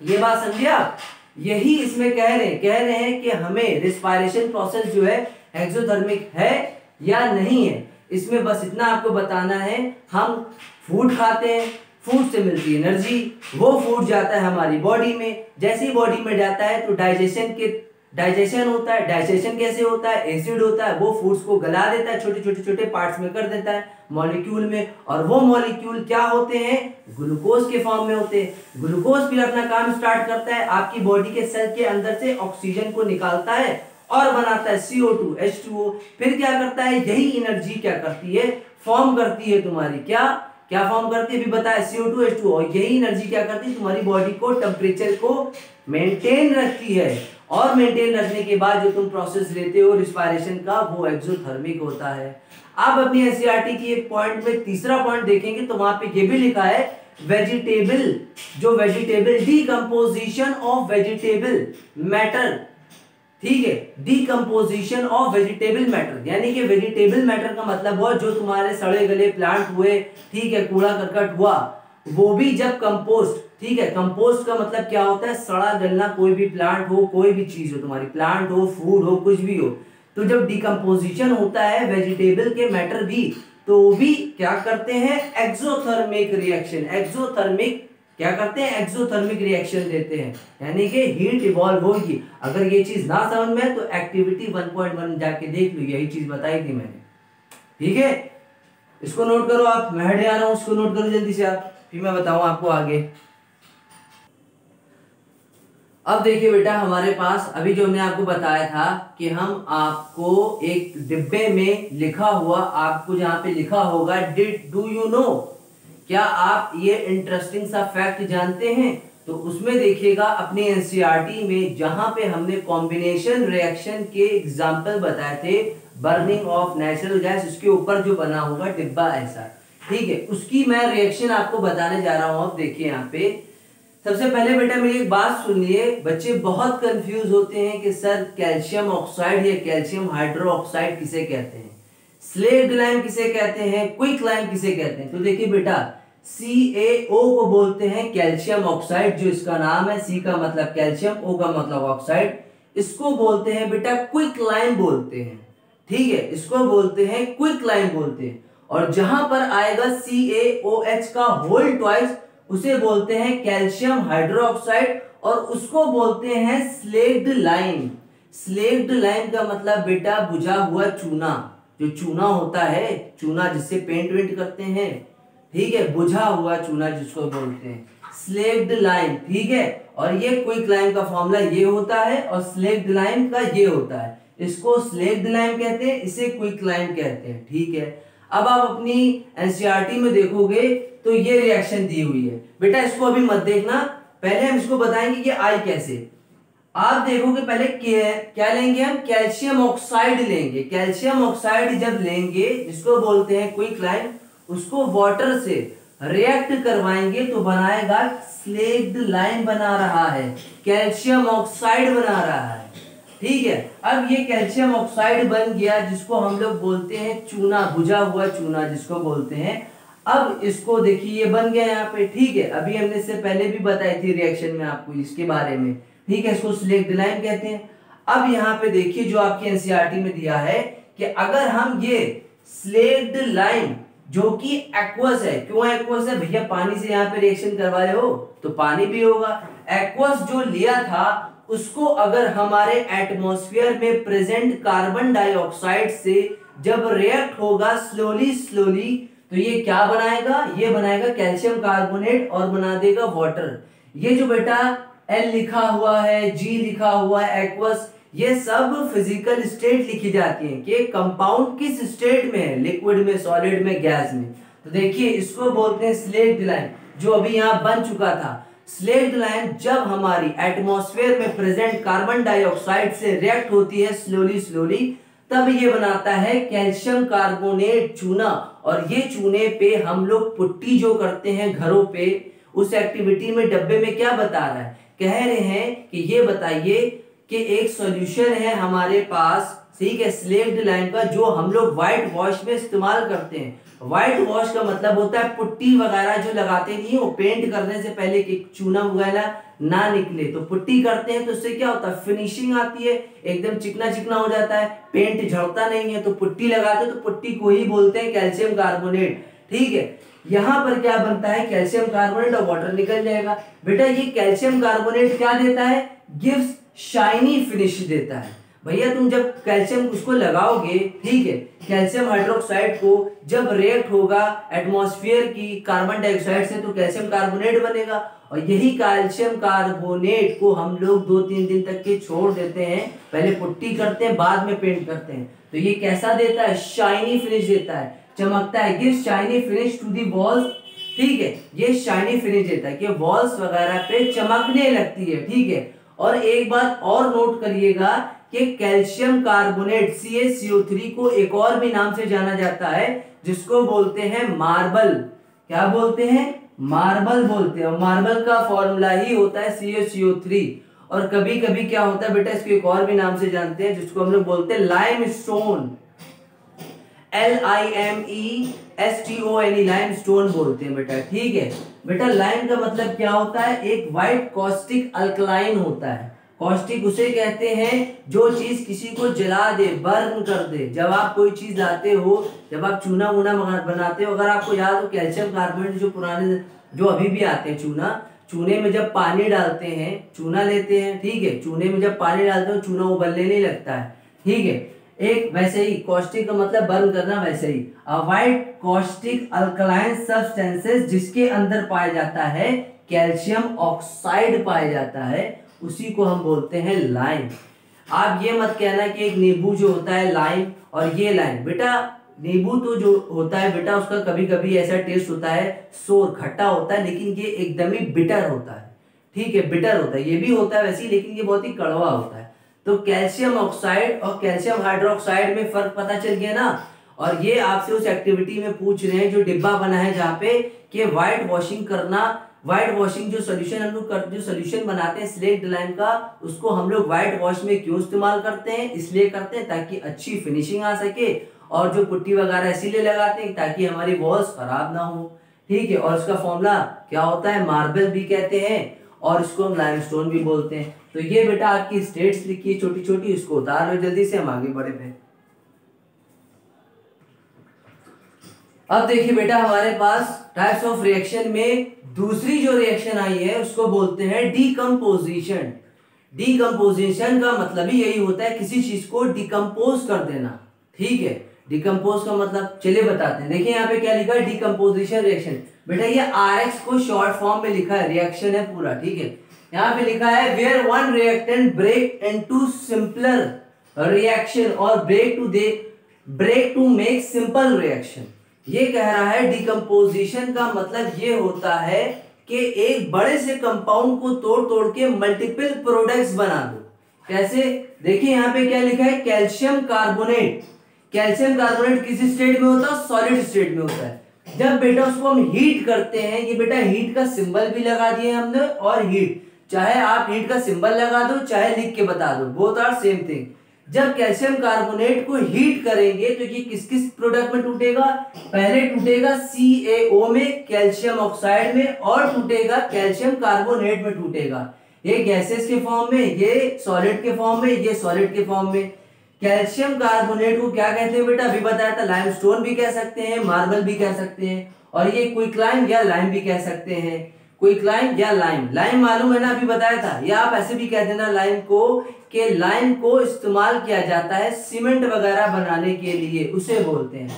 S1: ये बात समझे आप, यही इसमें कह रहे हैं कि हमें रिस्पायरेशन प्रोसेस जो है एक्सोथर्मिक है या नहीं है। इसमें बस इतना आपको बताना है, हम फूड खाते हैं, फूड से मिलती है एनर्जी, वो फूड जाता है हमारी बॉडी में, जैसे ही बॉडी में जाता है तो डाइजेशन होता है। डाइजेशन कैसे होता है, एसिड होता है, वो फूड्स को गला देता है, छोटे पार्ट्स में कर देता है मॉलिक्यूल में, और वो मॉलिक्यूल क्या होते हैं, ग्लूकोज के फॉर्म में होते हैं। ग्लूकोज फिर अपना काम स्टार्ट करता है, आपकी बॉडी के सेल के अंदर से ऑक्सीजन को निकालता है और बनाता है CO2 H2O। फिर क्या करता है, यही एनर्जी क्या करती है, फॉर्म करती है तुम्हारी, क्या फॉर्म करती है, अभी बताया, CO2 H2O। और यही एनर्जी क्या करती है, तुम्हारी बॉडी को टेम्परेचर को मेंटेन रखती है, और मेंटेन रखने के बाद जो तुम प्रोसेस लेते हो रिस्पायरेशन का, वो एक्सोथर्मिक होता है। अब अपनी एनसीईआरटी की एक पॉइंट में तीसरा पॉइंट देखेंगे तो वहां पे ये भी लिखा है vegetable decomposition of vegetable matter. ठीक है, डीकंपोजिशन ऑफ वेजिटेबल मैटर, यानी कि वेजिटेबल मैटर का मतलब हुआ जो तुम्हारे सड़े गले प्लांट हुए, ठीक है, कूड़ा करकट हुआ, वो भी जब कंपोस्ट, ठीक है, कंपोस्ट का मतलब क्या होता है, सड़ा गलना, कोई भी प्लांट हो, कोई भी चीज हो तुम्हारी, प्लांट हो, फूड हो, कुछ भी हो, तो जब डिकम्पोजिशन होता है वेजिटेबल के मैटर भी, तो वो भी क्या करते हैं, एक्सोथर्मिक रिएक्शन, क्या करते हैं, एक्सोथर्मिक रिएक्शन देते हैं, यानी कि हीट इवॉल्व होगी। अगर ये चीज ना समझ में तो एक्टिविटी 1.1 जाके देख लो, यही चीज बताई थी मैंने। ठीक है, इसको नोट करो आप, मैं हटे आ रहा हूं, इसको नोट करो जल्दी से आप, फिर मैं बताऊं आपको आगे। अब देखिए बेटा, हमारे पास अभी जो हमने आपको बताया था कि हम आपको एक डिब्बे में लिखा हुआ, आपको जहां पे लिखा होगा डू यू नो, क्या आप ये इंटरेस्टिंग सा फैक्ट जानते हैं, तो उसमें देखिएगा अपनी एनसीईआरटी में जहां पे हमने कॉम्बिनेशन रिएक्शन के एग्जाम्पल बताए थे, बर्निंग ऑफ नेचुरल गैस, उसके ऊपर जो बना होगा डिब्बा ऐसा, ठीक है, उसकी मैं रिएक्शन आपको बताने जा रहा हूं। अब देखिए यहाँ पे सबसे पहले बेटा मेरी एक बात सुनिए, बच्चे बहुत कंफ्यूज होते हैं कि सर कैल्शियम ऑक्साइड या कैल्शियम हाइड्रोक्साइड किसे कहते हैं, स्लेग्ड लाइम किसे कहते हैं, क्विक लाइम किसे कहते हैं। तो देखिए बेटा, CaO को बोलते हैं कैल्शियम ऑक्साइड, जो इसका नाम है, C का मतलब कैल्शियम, O का मतलब ऑक्साइड, इसको बोलते हैं बेटा क्विक लाइम बोलते हैं। ठीक है, इसको बोलते हैं क्विक लाइम बोलते हैं। और जहां पर आएगा CaOH का होल ट्वाइस, उसे बोलते हैं कैल्शियम हाइड्रोक्साइड, और उसको बोलते हैं स्लेग्ड लाइम। स्लेग्ड लाइम का मतलब बेटा बुझा हुआ चूना, जो चूना होता है, चूना जिससे पेंट वेंट करते हैं, ठीक है, बुझा हुआ चूना जिसको बोलते हैं स्लेग्ड लाइम। ठीक है, और ये क्विक लाइम का फॉर्मूला ये होता है और स्लेग्ड लाइम का ये होता है, इसको स्लेग्ड लाइम कहते हैं, इसे क्विक लाइम कहते हैं। ठीक है, अब आप अपनी एनसीईआरटी में देखोगे तो ये रिएक्शन दी हुई है बेटा, इसको अभी मत देखना, पहले हम इसको बताएंगे कि आई कैसे। आप देखोगे पहले क्या लेंगे हम, कैल्शियम ऑक्साइड लेंगे। कैल्शियम ऑक्साइड जब लेंगे, जिसको बोलते हैं क्विकलाइम, उसको वाटर से रिएक्ट करवाएंगे तो बनाएगा स्लेक्ड लाइम बना रहा है, कैल्शियम ऑक्साइड बना रहा है। ठीक है, अब ये कैल्शियम ऑक्साइड बन गया जिसको हम लोग बोलते हैं चूना, बुझा हुआ चूना जिसको बोलते हैं। अब इसको देखिए ये बन गया यहाँ पे। ठीक है, अभी हमने इससे पहले भी बताई थी रिएक्शन में आपको इसके बारे में। ठीक है, इसको स्लेक्ड लाइम कहते हैं। अब यहाँ पे देखिए जो आपकी एनसीईआरटी में दिया है कि अगर हम ये स्लेक्ड लाइम जो कि एक्वस है, क्यों एक्वस है भैया, पानी से यहाँ पे रिएक्शन करवा रहे हो तो पानी भी होगा। एक्वस जो लिया था उसको अगर हमारे एटमॉस्फेयर में प्रेजेंट कार्बन डाइऑक्साइड से जब रिएक्ट होगा स्लोली स्लोली, तो ये क्या बनाएगा, ये बनाएगा कैल्शियम कार्बोनेट और बना देगा वाटर। ये जो बेटा L लिखा हुआ है, G लिखा हुआ है, एक्वस, ये सब फिजिकल स्टेट लिखी जाती है कि कंपाउंड किस स्टेट में है, लिक्विड में, सॉलिड में, गैस में। तो देखिए इसको बोलते हैं स्लेक्ड लाइम, जो अभी यहाँ बन चुका था। स्लेक्ड लाइम जब हमारी एटमॉस्फेयर में प्रेजेंट कार्बन डाइऑक्साइड से रिएक्ट होती है स्लोली स्लोली, तब ये बनाता है कैल्शियम कार्बोनेट चूना। और ये चूने पे हम लोग पुट्टी जो करते हैं घरों पे, उस एक्टिविटी में डब्बे में क्या बता रहा है, कह रहे हैं कि ये बताइए कि एक सॉल्यूशन है हमारे पास, ठीक है, स्लेक्ड लाइम का, जो हम लोग व्हाइट वॉश में इस्तेमाल करते हैं। व्हाइट वॉश का मतलब होता है पुट्टी वगैरह जो लगाते नहीं हो पेंट करने से पहले कि चूना वगैरह ना निकले, तो पुट्टी करते हैं तो उससे क्या होता है, फिनिशिंग आती है, एकदम चिकना चिकना हो जाता है, पेंट झड़ता नहीं है, तो पुट्टी लगाते हैं तो पुट्टी को ही बोलते हैं कैल्शियम कार्बोनेट। ठीक है, यहां पर क्या बनता है, कैल्शियम कार्बोनेट और वाटर निकल जाएगा। बेटा ये कैल्शियम कार्बोनेट क्या देता है, गिव्स शाइनी फिनिश देता है। भैया तुम जब कैल्शियम उसको लगाओगे, ठीक है, कैल्शियम हाइड्रोक्साइड को जब रिएक्ट होगा एटमॉस्फेयर की कार्बन डाइऑक्साइड से, तो कैल्शियम कार्बोनेट बनेगा। और यही कैल्शियम कार्बोनेट को हम लोग 2-3 दिन तक के छोड़ देते हैं, पहले पुट्टी करते हैं बाद में पेंट करते हैं, तो ये कैसा देता है, शाइनी फिनिश देता है, चमकता है, gives shiny finish to the walls. ठीक है, ये शाइनी फिनिश देता है कि वॉल्स वगैरह पे चमकने लगती है। ठीक है, और एक बात और नोट करिएगा कि कैल्शियम कार्बोनेट CaCO3 को एक और भी नाम से जाना जाता है जिसको बोलते हैं मार्बल। क्या बोलते हैं, मार्बल बोलते हैं। मार्बल का फॉर्मूला ही होता है CaCO3। और कभी कभी क्या होता है बेटा, इसको एक और भी नाम से जानते हैं जिसको हम लोग बोलते हैं लाइमस्टोन, LIMESTONE, लाइमस्टोन बोलते हैं बेटा। ठीक है बेटा, लाइम का मतलब क्या होता है, एक व्हाइट कॉस्टिक अल्कलाइन होता है। कॉस्टिक उसे कहते हैं जो चीज किसी को जला दे, बर्न कर दे। जब आप कोई चीज लाते हो, जब आप चूना वूना बनाते हो, अगर आपको याद हो कैल्शियम कार्बोनेट जो पुराने जो अभी भी आते हैं, चूने में जब पानी डालते हैं, चूना लेते हैं, ठीक है, चूने में जब पानी डालते हो चूना उबलने नहीं लगता है। ठीक है, एक वैसे ही कॉस्टिक का मतलब बर्न करना, वैसे ही व्हाइट कॉस्टिक अल्कलाइन सब्सटेंसेस जिसके अंदर पाया जाता है कैल्शियम ऑक्साइड पाया जाता है, उसी को हम बोलते हैं लाइम। आप ये मत कहना कि एक नींबू जो होता है लाइम और ये लाइम। बेटा नींबू तो जो होता है बेटा, उसका कभी कभी ऐसा टेस्ट होता है, सोर खट्टा होता है, लेकिन ये एकदम ही बिटर होता है। ठीक है, बिटर होता है, ये भी होता है वैसे ही, लेकिन ये बहुत ही कड़वा होता है। तो कैल्शियम ऑक्साइड और कैल्शियम हाइड्रोक्साइड में फर्क पता चल गया ना। और ये आपसे उस एक्टिविटी में पूछ रहे हैं जो डिब्बा बना है जहाँ पे कि व्हाइट वॉशिंग करना, व्हाइट वॉशिंग जो सोल्यूशन हम लोग जो सोल्यूशन बनाते हैं स्लेक्ड लाइम का, उसको हम लोग व्हाइट वॉश में क्यों इस्तेमाल करते हैं, इसलिए करते हैं ताकि अच्छी फिनिशिंग आ सके, और जो पुट्टी वगैरह इसीलिए लगाते हैं ताकि हमारी वॉल्स खराब ना हो। ठीक है, और उसका फॉर्मूला क्या होता है, मार्बल भी कहते हैं और इसको हम लाइमस्टोन भी बोलते हैं। तो ये बेटा आपकी स्टेट्स लिखी है छोटी छोटी, इसको उतार लो जल्दी से, हम आगे बढ़े पे। अब देखिए बेटा हमारे पास टाइप्स ऑफ रिएक्शन में दूसरी जो रिएक्शन आई है उसको बोलते हैं डीकंपोजिशन। डीकंपोजिशन का मतलब ही यही होता है किसी चीज को डिकम्पोज कर देना। ठीक है, डिकम्पोज का मतलब चलिए बताते हैं। देखिए यहाँ पे क्या लिखा है, डीकंपोजिशन रिएक्शन। बेटा ये RX को शॉर्ट फॉर्म में लिखा है, रिएक्शन है पूरा। ठीक है, यहाँ पे लिखा है where one reactant break into simpler reaction और break to make simple reaction. ये कह रहा है डिकम्पोजिशन का मतलब ये होता है कि एक बड़े से कंपाउंड को तोड़ तोड़ के मल्टीपल प्रोडक्ट्स बना दो। कैसे? देखिए यहाँ पे क्या लिखा है, कैल्शियम कार्बोनेट। कैल्शियम कार्बोनेट किस स्टेट में होता है? सॉलिड स्टेट में होता है। जब बेटा उसको हम हीट करते हैं, ये बेटा हीट का सिंबल भी लगा दिए हमने, और हीट, चाहे आप हीट का सिंबल लगा दो चाहे लिख के बता दो, बोथ आर सेम थिंग। जब कैल्शियम कार्बोनेट को हीट करेंगे तो ये किस किस प्रोडक्ट में टूटेगा? पहले टूटेगा CaO में, कैल्शियम ऑक्साइड में, और टूटेगा कैल्शियम कार्बोनेट में टूटेगा। ये गैसेस के फॉर्म में, ये सॉलिड के फॉर्म में, ये सॉलिड के फॉर्म में। कैल्शियम कार्बोनेट को क्या कहते हैं बेटा? अभी बताया था, लाइमस्टोन भी कह सकते हैं, मार्बल भी कह सकते हैं, और ये क्विकलाइम या लाइम भी कह सकते हैं। क्विकलाइम या लाइम, लाइम मालूम है ना, अभी बताया था। या आप ऐसे भी कह देना लाइम को, कि लाइम को इस्तेमाल किया जाता है सीमेंट वगैरह बनाने के लिए, उसे बोलते हैं।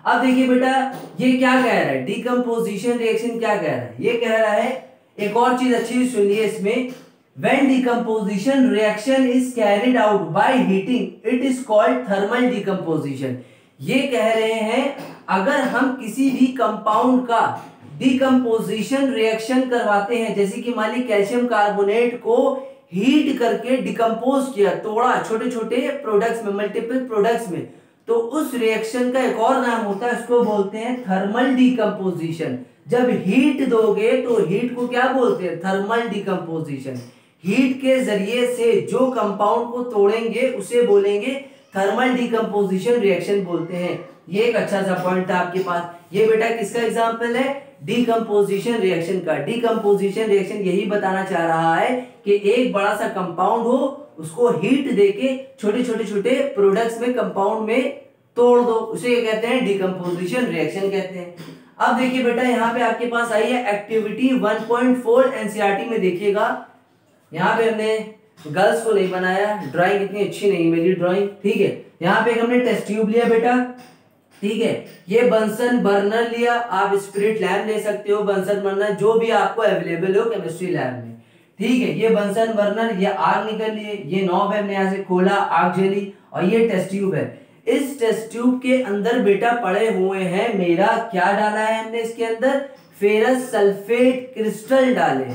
S1: अब देखिए बेटा ये क्या कह रहा है, डिकम्पोजिशन रिएक्शन क्या कह रहा है? ये कह रहा है, एक और चीज अच्छी सुनिए इसमें, when decomposition reaction is carried out by heating it is called thermal decomposition। ये कह रहे हैं अगर हम किसी भी कंपाउंड का डिकम्पोजिशन रिएक्शन करवाते हैं, जैसे कि मान ली कैल्शियम कार्बोनेट को हीट करके डिकम्पोज किया, तोड़ा छोटे छोटे प्रोडक्ट्स में, मल्टीपल प्रोडक्ट्स में, तो उस रिएक्शन का एक और नाम होता है, उसको बोलते हैं थर्मल डिकम्पोजिशन। जब हीट दोगे तो हीट को क्या बोलते हैं? Thermal decomposition. हीट के जरिए से जो कंपाउंड को तोड़ेंगे उसे बोलेंगे थर्मल डिकम्पोजिशन रिएक्शन बोलते हैं। ये एक अच्छा सा पॉइंट है आपके पास। ये बेटा किसका एग्जांपल है? डिकम्पोजिशन रिएक्शन का। डिकम्पोजिशन रिएक्शन यही बताना चाह रहा है कि एक बड़ा सा कंपाउंड हो, उसको हीट देके छोटे छोटे छोटे प्रोडक्ट्स में, कंपाउंड में तोड़ दो, उसे ये कहते हैं डिकम्पोजिशन रिएक्शन कहते हैं। अब देखिए बेटा यहाँ पे आपके पास आई है एक्टिविटी 1.4 एनसीईआरटी में। देखिएगा यहाँ पे हमने गर्ल्स को नहीं बनाया, ड्राइंग इतनी अच्छी नहीं मेरी ड्राइंग, ठीक है। यहाँ पे हमने टेस्ट ट्यूब लिया बेटा, ठीक है। ये बंसन बर्नर लिया, आप स्पिरिट लैम्प ले सकते हो, बंसन बर्नर जो भी आपको अवेलेबल हो केमिस्ट्री लैब में, ठीक है। ये बंसन बर्नर, ये आग निकल लिए, ये नॉब है, हमने यहाँ से खोला, आग जली, और ये टेस्ट ट्यूब है। इस टेस्ट ट्यूब के अंदर बेटा पड़े हुए हैं, मेरा क्या डाला है हमने इसके अंदर? फेरस सल्फेट क्रिस्टल डाले,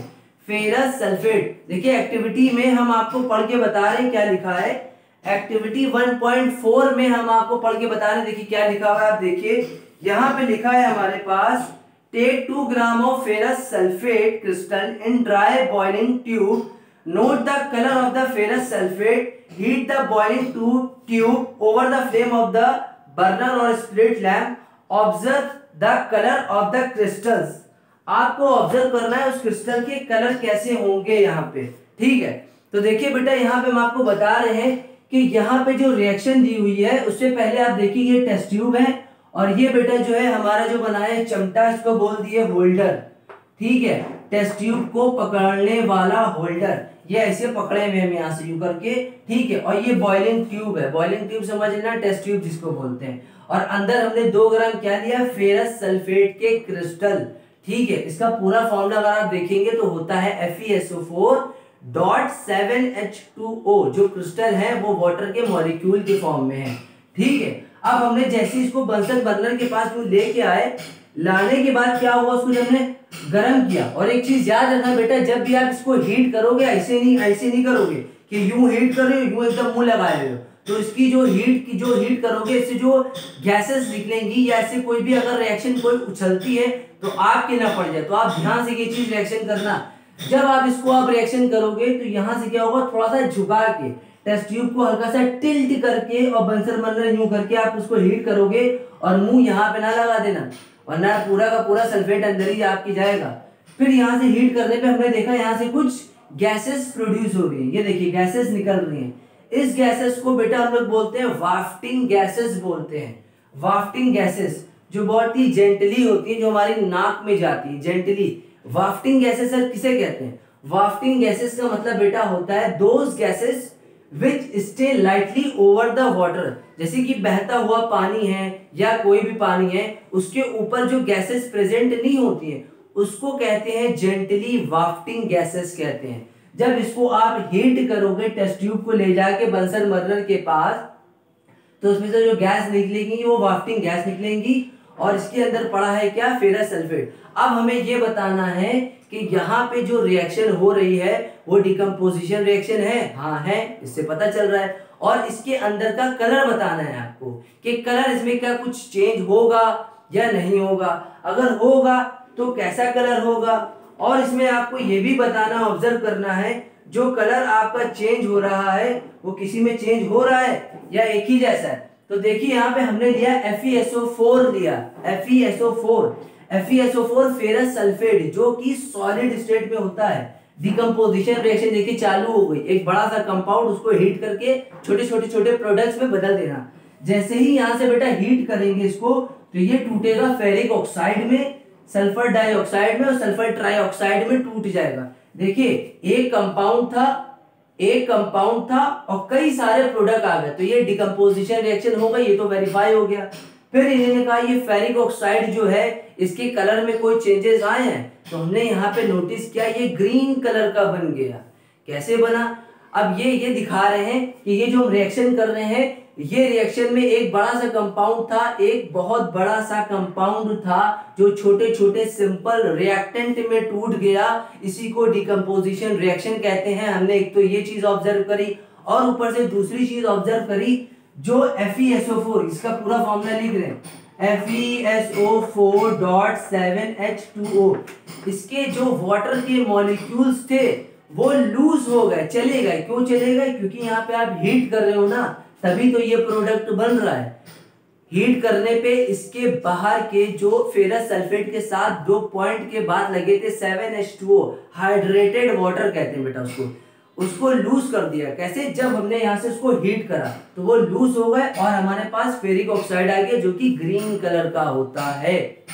S1: फेरस सल्फेट। देखिए एक्टिविटी में हम आपको पढ़ के बता रहे हैं क्या लिखा है। एक्टिविटी 1.4 में हम आपको पढ़ के बता रहे हैं, देखिए क्या लिखा हुआ है, आप देखिए यहाँ पे लिखा है हमारे पास, take 2 gram of ferrous sulphate crystal in dry boiling tube, note the colour of the ferrous sulphate, heat the boiling tube over the flame of the burner or spirit lamp, observe the colour of the crystals. आपको ऑब्जर्व करना है उस क्रिस्टल के कलर कैसे होंगे यहाँ पे, ठीक है। तो देखिए बेटा यहाँ पे हम आपको बता रहे हैं कि यहाँ पे जो रिएक्शन दी हुई है, उससे पहले आप देखिए ये टेस्ट ट्यूब है, और ये बेटा जो है हमारा जो बना है चमटा, इसको बोल दिए होल्डर, ठीक है। टेस्ट ट्यूब को पकड़ने वाला होल्डर, ये ऐसे पकड़े हुए हम यहाँ से यूं करके, ठीक है। और ये बॉइलिंग ट्यूब है, बॉइलिंग ट्यूब समझ लेना, टेस्ट ट्यूब जिसको बोलते हैं। और अंदर हमने 2 ग्राम क्या लिया? फेरस सल्फेट के क्रिस्टल, ठीक है। इसका पूरा फॉर्मूला अगर आप देखेंगे तो होता है FeSO4.7H2O। जो क्रिस्टल है वो वाटर के मॉलिक्यूल के फॉर्म में है, ठीक है। अब हमने जैसे इसको बंसन बर्नर के पास लेके आए, लाने के बाद क्या हुआ, उसको हमने गर्म किया। और एक चीज याद रखना बेटा, जब भी आप इसको हीट करोगे ऐसे नहीं करोगे कि यूं हीट कर रहे हो, यूं एकदम मुंह लगाए रहे हो। तो इसकी जो हीट करोगे, इससे जो गैसेस निकलेंगी, या ऐसे कोई भी अगर रिएक्शन कोई उछलती है तो आपके ना पड़ जाए, तो आप ध्यान से ये चीज रिएक्शन करना। जब आप इसको आप रिएक्शन करोगे तो यहाँ से क्या होगा, थोड़ा सा झुका के टेस्ट ट्यूब को हल्का सा टिल्ट करके और बंसन बर्नर यूं करके आप उसको हीट करोगे, और मुंह यहाँ पे ना लगा देना, वरना पूरा का पूरा सल्फेट अंदर ही आपकी जाएगा। फिर यहाँ से हीट करने पे हमने देखा यहाँ से कुछ गैसेस प्रोड्यूस हो रही है, ये देखिए गैसेस निकल रही हैं। इस गैसेस को बेटा हम लोग बोलते हैं वाफ्टिंग गैसेस बोलते हैं। वाफ्टिंग गैसेस जो बहुत ही जेंटली होती है, जो हमारी नाक में जाती है जेंटली। वाफ्टिंग गैसेस सर किसे कहते हैं? वाफ्टिंग गैसेस का मतलब बेटा होता है those gases which stay lightly over the water. जैसे कि बहता हुआ पानी है या कोई भी पानी है, उसके ऊपर जो गैसेस प्रेजेंट नहीं होती है उसको कहते हैं जेंटली वाफ्टिंग गैसेस कहते हैं। जब इसको आप हीट करोगे टेस्ट ट्यूब को ले जाके बंसन बर्नर के पास, तो उसमें से जो गैस निकलेगी वो वाफ्टिंग गैस निकलेंगी, और इसके अंदर पड़ा है क्या, फेरस सल्फेट। अब हमें ये बताना है कि यहाँ पे जो रिएक्शन हो रही है वो डिकम्पोजिशन रिएक्शन है, हाँ है, इससे पता चल रहा है। और इसके अंदर का कलर बताना है आपको कि कलर इसमें क्या कुछ चेंज होगा या नहीं होगा, अगर होगा तो कैसा कलर होगा। और इसमें आपको ये भी बताना, ऑब्जर्व करना है जो कलर आपका चेंज हो रहा है वो किसी में चेंज हो रहा है या एक ही जैसा है। तो देखिए यहाँ पे हमने लिया FeSO4 लिया, FeSO4 फेरस सल्फेट जो कि सॉलिड स्टेट में होता है। डिकम्पोजिशन रिएक्शन देखिए चालू हो गई, एक बड़ा सा कंपाउंड उसको हीट करके छोटे छोटे छोटे प्रोडक्ट्स में बदल देना। जैसे ही यहाँ से बेटा हीट करेंगे इसको तो ये टूटेगा फेरिक ऑक्साइड में, सल्फर डाइऑक्साइड में और सल्फर ट्राइऑक्साइड में टूट जाएगा। देखिए एक कंपाउंड था और कई सारे प्रोडक्ट आ गए, तो ये डिकम्पोजिशन रिएक्शन होगा, ये तो वेरीफाई हो गया। फिर इन्होंने कहा ये फेरिक ऑक्साइड जो है इसके कलर में कोई चेंजेस आए हैं, तो हमने यहाँ पे नोटिस किया ये ग्रीन कलर का बन गया। कैसे बना, अब ये दिखा रहे हैं कि ये जो हम रिएक्शन कर रहे हैं ये रिएक्शन में एक बड़ा सा कंपाउंड था, एक बहुत बड़ा सा कंपाउंड था जो छोटे छोटे सिंपल रिएक्टेंट में टूट गया, इसी को डिकम्पोजिशन रिएक्शन कहते हैं। हमने एक तो ये चीज ऑब्जर्व करी और ऊपर से दूसरी चीज ऑब्जर्व करी जो FeSO4, इसका पूरा फॉर्मूला लिख रहे हैं FeSO4.7H2O, इसके जो वाटर के मॉलिक्यूल्स थे वो लूज हो गए, चले गए। क्यों चले गए, क्योंकि यहाँ पे आप हीट कर रहे हो ना, तभी तो ये प्रोडक्ट बन रहा है। हीट करने पे इसके बाहर के जो फेरस सल्फेट के साथ दो पॉइंट के बाद लगे थे 7H2O, हाइड्रेटेड वाटर कहते हैं बेटा उसको लूज कर दिया। कैसे, जब हमने यहाँ से उसको हीट करा तो वो लूज हो गए और हमारे पास फेरिक ऑक्साइड आ गया जो कि ग्रीन कलर का होता है।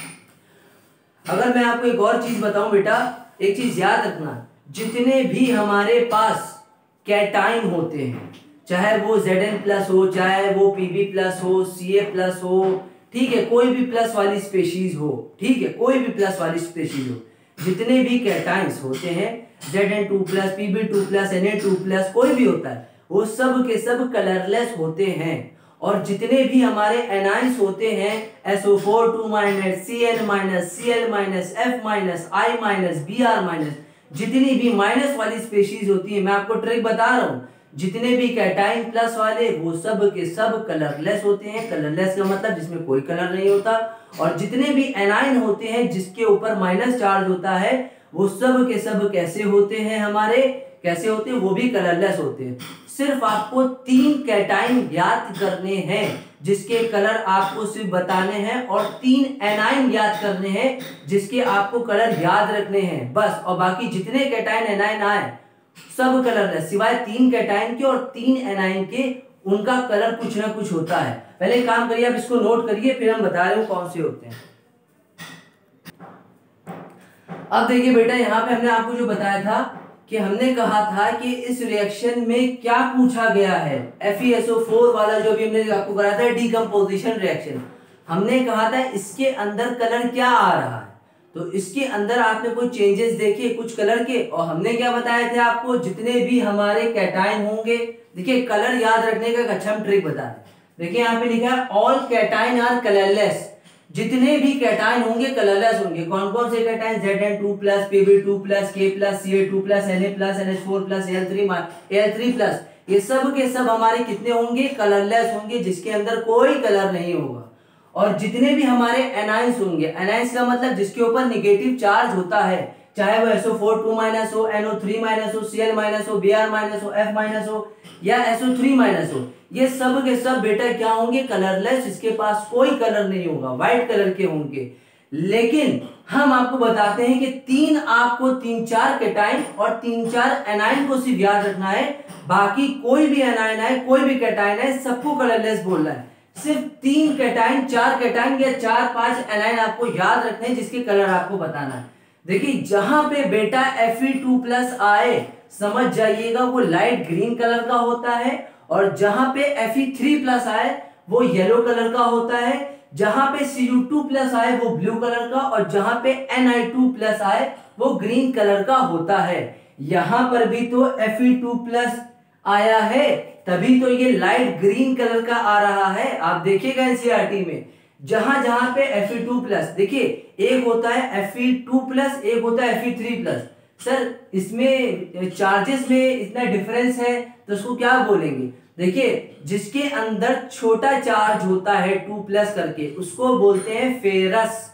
S1: अगर मैं आपको एक और चीज बताऊं बेटा, एक चीज याद रखना, जितने भी हमारे पास कैटाइन होते हैं, चाहे वो Zn+ हो, चाहे वो Pb+ हो, Ca+ हो, ठीक है, कोई भी प्लस वाली स्पेशीज हो, ठीक है, कोई भी प्लस वाली स्पेशीज हो, जितने भी कैटाइंस होते हैं Zn2+, Pb2+, Na2+, कोई भी होता है, वो सब के सब कलरलेस होते हैं। और जितने भी हमारे एनाइंस होते हैं SO4 2-, Cn-, Cl-, F-, I-, Br-, जितनी भी माइनस वाली स्पेशीज होती है, मैं आपको ट्रिक बता रहा हूँ, जितने भी कैटाइन प्लस वाले वो सब के सब कलरलेस होते हैं। कलरलेस का मतलब जिसमें कोई कलर नहीं होता। और जितने भी एनाइन होते हैं जिसके ऊपर माइनस चार्ज होता है वो सब के सब कैसे होते हैं, हमारे कैसे होते हैं, वो भी कलरलेस होते हैं। सिर्फ आपको 3 कैटाइन याद करने हैं जिसके कलर आपको सिर्फ बताने हैं, और 3 एनाइन याद करने हैं जिसके आपको कलर याद रखने हैं बस। और बाकी जितने कैटाइन एनाइन आए सब कलरलेस, सिवाय 3 कैटाइन के और 3 एनाइन के, उनका कलर कुछ ना कुछ होता है। पहले काम करिए, आप इसको नोट करिए, फिर हम बता रहे हो कौन से होते हैं। अब देखिए बेटा, यहाँ पे हमने आपको जो बताया था कि हमने कहा था कि इस रिएक्शन में क्या पूछा गया है, FeSO4 वाला जो भी हमने आपको कराया था डिकम्पोजिशन रिएक्शन, हमने कहा था इसके अंदर कलर क्या आ रहा है। तो इसके अंदर आपने कोई चेंजेस देखे कुछ कलर के, और हमने क्या बताए थे आपको, जितने भी हमारे कैटाइन होंगे, देखिए कलर याद रखने का एक अच्छा हम ट्रिक बता दें। देखिए यहाँ पे लिखा है ऑल कैटाइन आर कलरलेस, जितने भी कैटाइन होंगे कलरलेस होंगे। कौन कौन से cation, Zn2+, Pb2+, K+, Ca2+, Na+, NH4+, Al3+, ये सब के सब हमारे कितने होंगे, कलरलेस होंगे, जिसके अंदर कोई कलर नहीं होगा। और जितने भी हमारे एनाइंस होंगे, एनाइंस का मतलब जिसके ऊपर नेगेटिव चार्ज होता है, चाहे वो SO4 2- हो, NO3- हो, Cl- हो, Br- हो, F- हो या SO3- हो, ये सब के सब बेटा क्या होंगे, कलरलेस, इसके पास कोई कलर नहीं होगा, व्हाइट कलर के होंगे। लेकिन हम आपको बताते हैं कि आपको 3-4 कैटाइन और 3-4 एनाइन को सिर्फ याद रखना है, बाकी कोई भी एनाइन है, कोई भी कैटाइन है, सबको कलरलेस बोलना है। सिर्फ 3 कैटाइन, 4 कैटाइन या 4-5 एनाइन आपको याद रखने हैं जिसके कलर आपको बताना है। देखिए जहां पे बेटा Fe2+ आए, समझ जाइएगा वो लाइट ग्रीन कलर का होता है, और जहां पे Fe3+ आए वो येलो कलर का होता है, जहां पे Cu2+ आए वो ब्लू कलर का, और जहां पे Ni2+ आए वो ग्रीन कलर का होता है। यहां पर भी तो Fe2+ आया है, तभी तो ये लाइट ग्रीन कलर का आ रहा है। आप देखिएगा एनसीईआरटी में जहां जहां पे Fe2+, देखिए एक होता है Fe2+, एक होता है Fe3+। सर इसमें चार्जेस में इतना डिफरेंस है तो उसको क्या बोलेंगे? देखिए जिसके अंदर छोटा चार्ज होता है 2+ करके उसको बोलते हैं फेरस,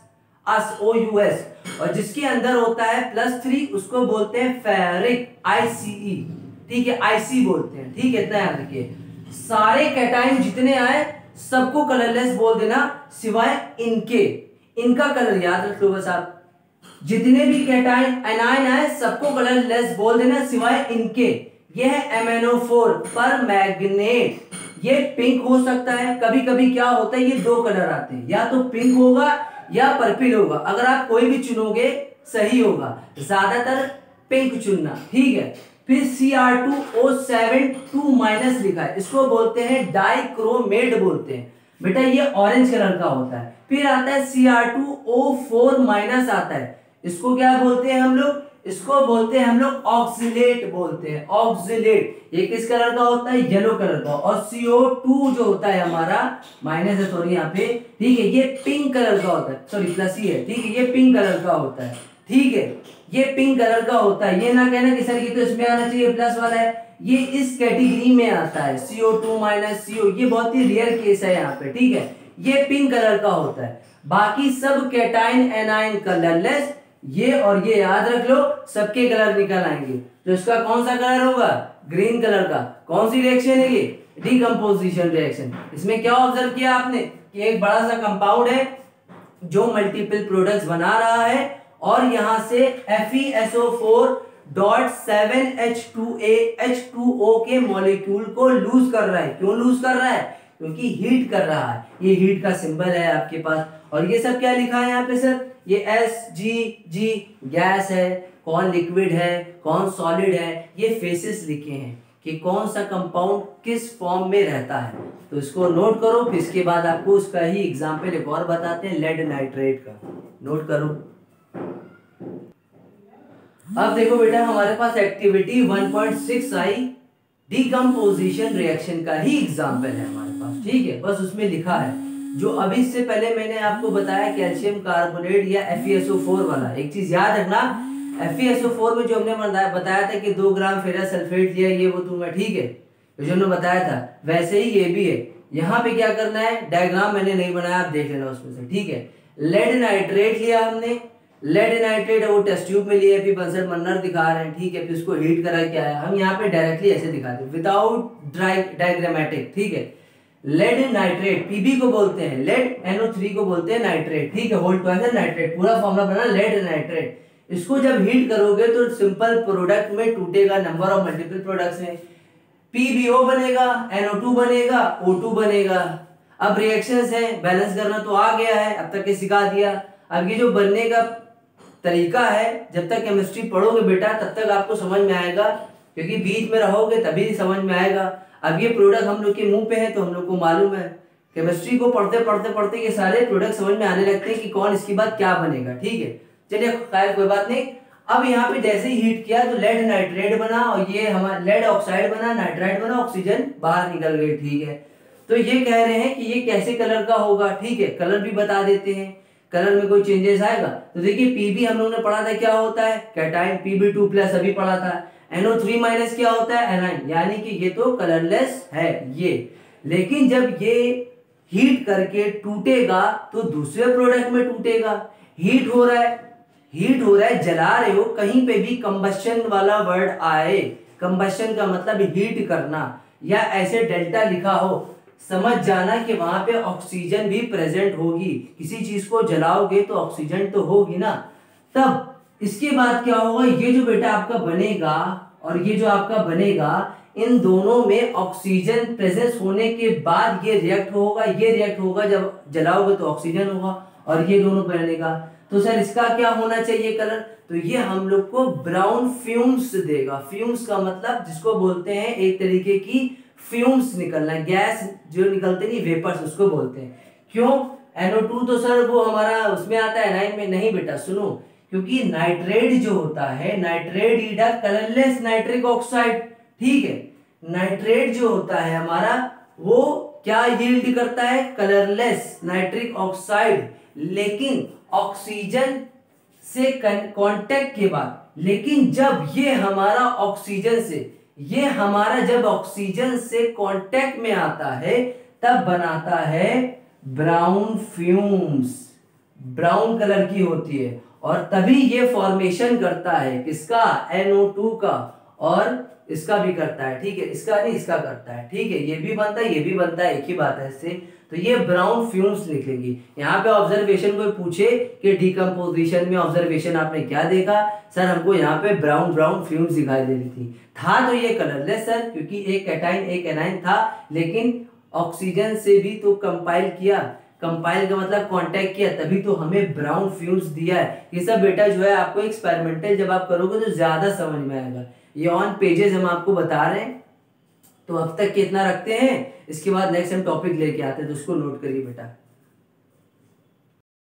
S1: SOUS, और जिसके अंदर होता है +3 उसको बोलते हैं फेरिक, ICE। ठीक है, IC बोलते हैं। ठीक है, इतना याद रखिए। सारे कैटाइन जितने आए सबको कलरलेस बोल देना सिवाय इनके, इनका कलर याद रख लो बस आप। जितने भी कैटाइन एनाइन आए सबको कलरलेस बोल देना सिवाय इनके। ये है MnO4 पर मैग्नेट, ये पिंक हो सकता है। कभी कभी क्या होता है ये दो कलर आते हैं, या तो पिंक होगा या पर्पल होगा। अगर आप कोई भी चुनोगे सही होगा, ज्यादातर पिंक चुनना। ठीक है, फिर Cr2O7 2- लिखा है, इसको बोलते हैं डाइक्रोमेट बोलते हैं बेटा, ये ऑरेंज कलर का होता है। फिर आता है Cr2O4- आता है, इसको क्या बोलते हैं हम लोग? इसको बोलते हैं हम लोग ऑक्सिलेट बोलते हैं, ऑक्सिलेट। ये किस कलर का होता है? येलो कलर का। और CO2 जो होता है हमारा, माइनस है सॉरी यहाँ पे, ठीक है, ये पिंक कलर का होता है, सॉरी प्लस ही है, ठीक है, ये पिंक कलर का होता है। ठीक है, ये पिंक कलर का होता है। ये ना कहना कि सर ये तो इसमें आना चाहिए प्लस वाला है, ये इस कैटेगरी में आता है, CO2- CO, ये बहुत ही रेयर केस है यहाँ पे। ठीक है, ये पिंक कलर का होता है। बाकी सब कैटाइन एनाइन कलरलेस, ये और ये याद रख लो, सबके कलर निकल आएंगे। तो इसका कौन सा कलर होगा? ग्रीन कलर का। कौन सी रिएक्शन है ये? Decomposition reaction. इसमें क्या ऑब्जर्व किया आपने कि एक बड़ा सा कंपाउंड है जो मल्टीपल प्रोडक्ट्स बना रहा है और यहां से FeSO4.7H2A के मॉलिक्यूल को लूज कर रहा है। क्यों लूज कर रहा है? क्योंकि हीट कर रहा है। ये हीट का सिंबल है आपके पास। और ये सब क्या लिखा है यहाँ पे सर? ये SG गैस है, कौन लिक्विड है, कौन सॉलिड है, ये फेसेस लिखे हैं कि कौन सा कंपाउंड किस फॉर्म में रहता है। तो इसको नोट करो, फिर इसके बाद आपको उसका ही एग्जाम्पल एक और बताते हैं, लेड नाइट्रेट का। नोट करो। अब देखो बेटा, हमारे पास एक्टिविटी 1.6 आई, डिकम्पोजिशन रिएक्शन का ही एग्जाम्पल है हमारे पास। ठीक है, बस उसमें लिखा है जो अभी इससे पहले मैंने आपको बताया कैल्शियम कार्बोनेट या FeSO4 वाला। एक चीज याद रखना, FeSO4 में जो हमने बताया था कि 2 ग्राम फेरस सल्फेट लिया, ये वो दूंगा। ठीक है, जो हमने बताया था वैसे ही ये भी है। यहाँ पे क्या करना है, डायग्राम मैंने नहीं बनाया, आप देख लेना उसमें से। ठीक है, लेड नाइट्रेट लिया हमने, लेड नाइट्रेट वो टेस्ट ट्यूब में लिए, फिर बंसर मन्नर दिखा रहे हैं। ठीक है, फिर उसको हीट करा के आया। हम यहाँ पे डायरेक्टली ऐसे दिखाते हैं विदाउट डायग्रामेटिक। ठीक है, लेड नाइट्रेट, Pb को बोलते हैं लेड, NO3 को बोलते हैं नाइट्रेट। ठीक है, होल टॉइजन नाइट्रेट, पूरा फॉर्मूला बना लेड नाइट्रेट। इसको जब हीट करोगे तो सिंपल प्रोडक्ट में टूटेगा, नंबर ऑफ मल्टीपल प्रोडक्ट्स में, PbO बनेगा, NO2 बनेगा, O2 बनेगा। अब रिएक्शंस है, बैलेंस करना तो आ गया है, अब तक के सिखा दिया। अब ये जो बनने का तरीका है, जब तक केमिस्ट्री पढ़ोगे बेटा तब तक आपको समझ में आएगा, क्योंकि बीच में रहोगे तभी समझ में आएगा। अब ये प्रोडक्ट हम लोग के मुंह पे है तो हम लोग को मालूम है, केमिस्ट्री को पढ़ते पढ़ते पढ़ते ये सारे प्रोडक्ट समझ में आने लगते हैं कि कौन इसके बाद क्या बनेगा। ठीक है, चलिए खैर कोई बात नहीं। अब यहाँ पे जैसे ही हीट किया तो लेड नाइट्रेट बना, और ये हमारा लेड ऑक्साइड बना, नाइट्राइट बना, ऑक्सीजन बाहर निकल गई। ठीक है, तो ये कह रहे हैं कि ये कैसे कलर का होगा। ठीक है, कलर भी बता देते हैं, कलर में कोई चेंजेस आएगा। तो देखिए Pb हम लोगों ने पढ़ा था क्या होता है, कैटाइन, Pb2+ अभी पढ़ा था। NO3- क्या होता है, एनाइन, यानी कि ये तो कलरलेस है ये। लेकिन जब ये हीट करके टूटेगा तो दूसरे प्रोडक्ट में टूटेगा। हीट हो रहा है, हीट हो रहा है, जला रहे हो, कहीं पे भी कंबशन वाला वर्ड आए, कंबशन का मतलब हीट करना, या ऐसे डेल्टा लिखा हो, समझ जाना कि वहां पे ऑक्सीजन भी प्रेजेंट होगी। किसी चीज को जलाओगे तो ऑक्सीजन तो होगी ना। तब इसके बाद क्या होगा, ये जो बेटा आपका बनेगा और ये जो आपका बनेगा, इन दोनों में ऑक्सीजन प्रेजेंस होने के बाद ये रिएक्ट होगा। ये रिएक्ट होगा, जब जलाओगे तो ऑक्सीजन होगा और ये दोनों बनेगा। तो सर इसका क्या होना चाहिए कलर? तो ये हम लोग को ब्राउन फ्यूम्स देगा। फ्यूम्स का मतलब जिसको बोलते हैं एक तरीके की फ्यूम्स निकलना, गैस जो निकलते नहीं, वेपर्स, उसको बोलते हैं। क्यों? NO2 तो सर वो हमारा उसमें आता है, एनाइन में नहीं बेटा, सुनो, क्योंकि नाइट्रेट जो होता है, nitrate is a colourless nitric oxide. ठीक है, नाइट्रेट जो होता है हमारा वो क्या यील्ड करता है? Colourless nitric oxide. लेकिन ऑक्सीजन से कांटेक्ट के बाद, लेकिन जब ये हमारा ऑक्सीजन से, ये हमारा जब ऑक्सीजन से कांटेक्ट में आता है तब बनाता है ब्राउन फ्यूम्स, ब्राउन कलर की होती है, और तभी ये फॉर्मेशन करता है किसका? NO2 का, और इसका भी करता है, ठीक है, इसका नहीं, इसका करता है, ठीक है, ये भी बनता है, ये भी बनता है, एक ही बात है इससे। तो ये ब्राउन फ्यूम्स लिखेंगे। यहाँ पे ऑब्जर्वेशन कोई पूछे कि डिकम्पोजिशन में ऑब्जर्वेशन आपने क्या देखा, सर हमको यहाँ पे ब्राउन ब्राउन फ्यूम्स दिखाई दे रही थी, था तो ये कलरलेस सर, क्योंकि एक कैटाइन एक एनाइन था, लेकिन ऑक्सीजन से भी तो कंपाइल किया, कंपाइल का मतलब कांटेक्ट किया, तभी तो हमें ब्राउन फ्यूम्स दिया है। ये सब बेटा जो है आपको एक्सपेरिमेंटल जब आप करोगे तो ज्यादा समझ में आएगा। ये ऑन पेजेस हम आपको बता रहे हैं, तो अब तक कितना रखते हैं, इसके बाद नेक्स्ट हम टॉपिक लेके आते हैं, तो उसको नोट करिए बेटा।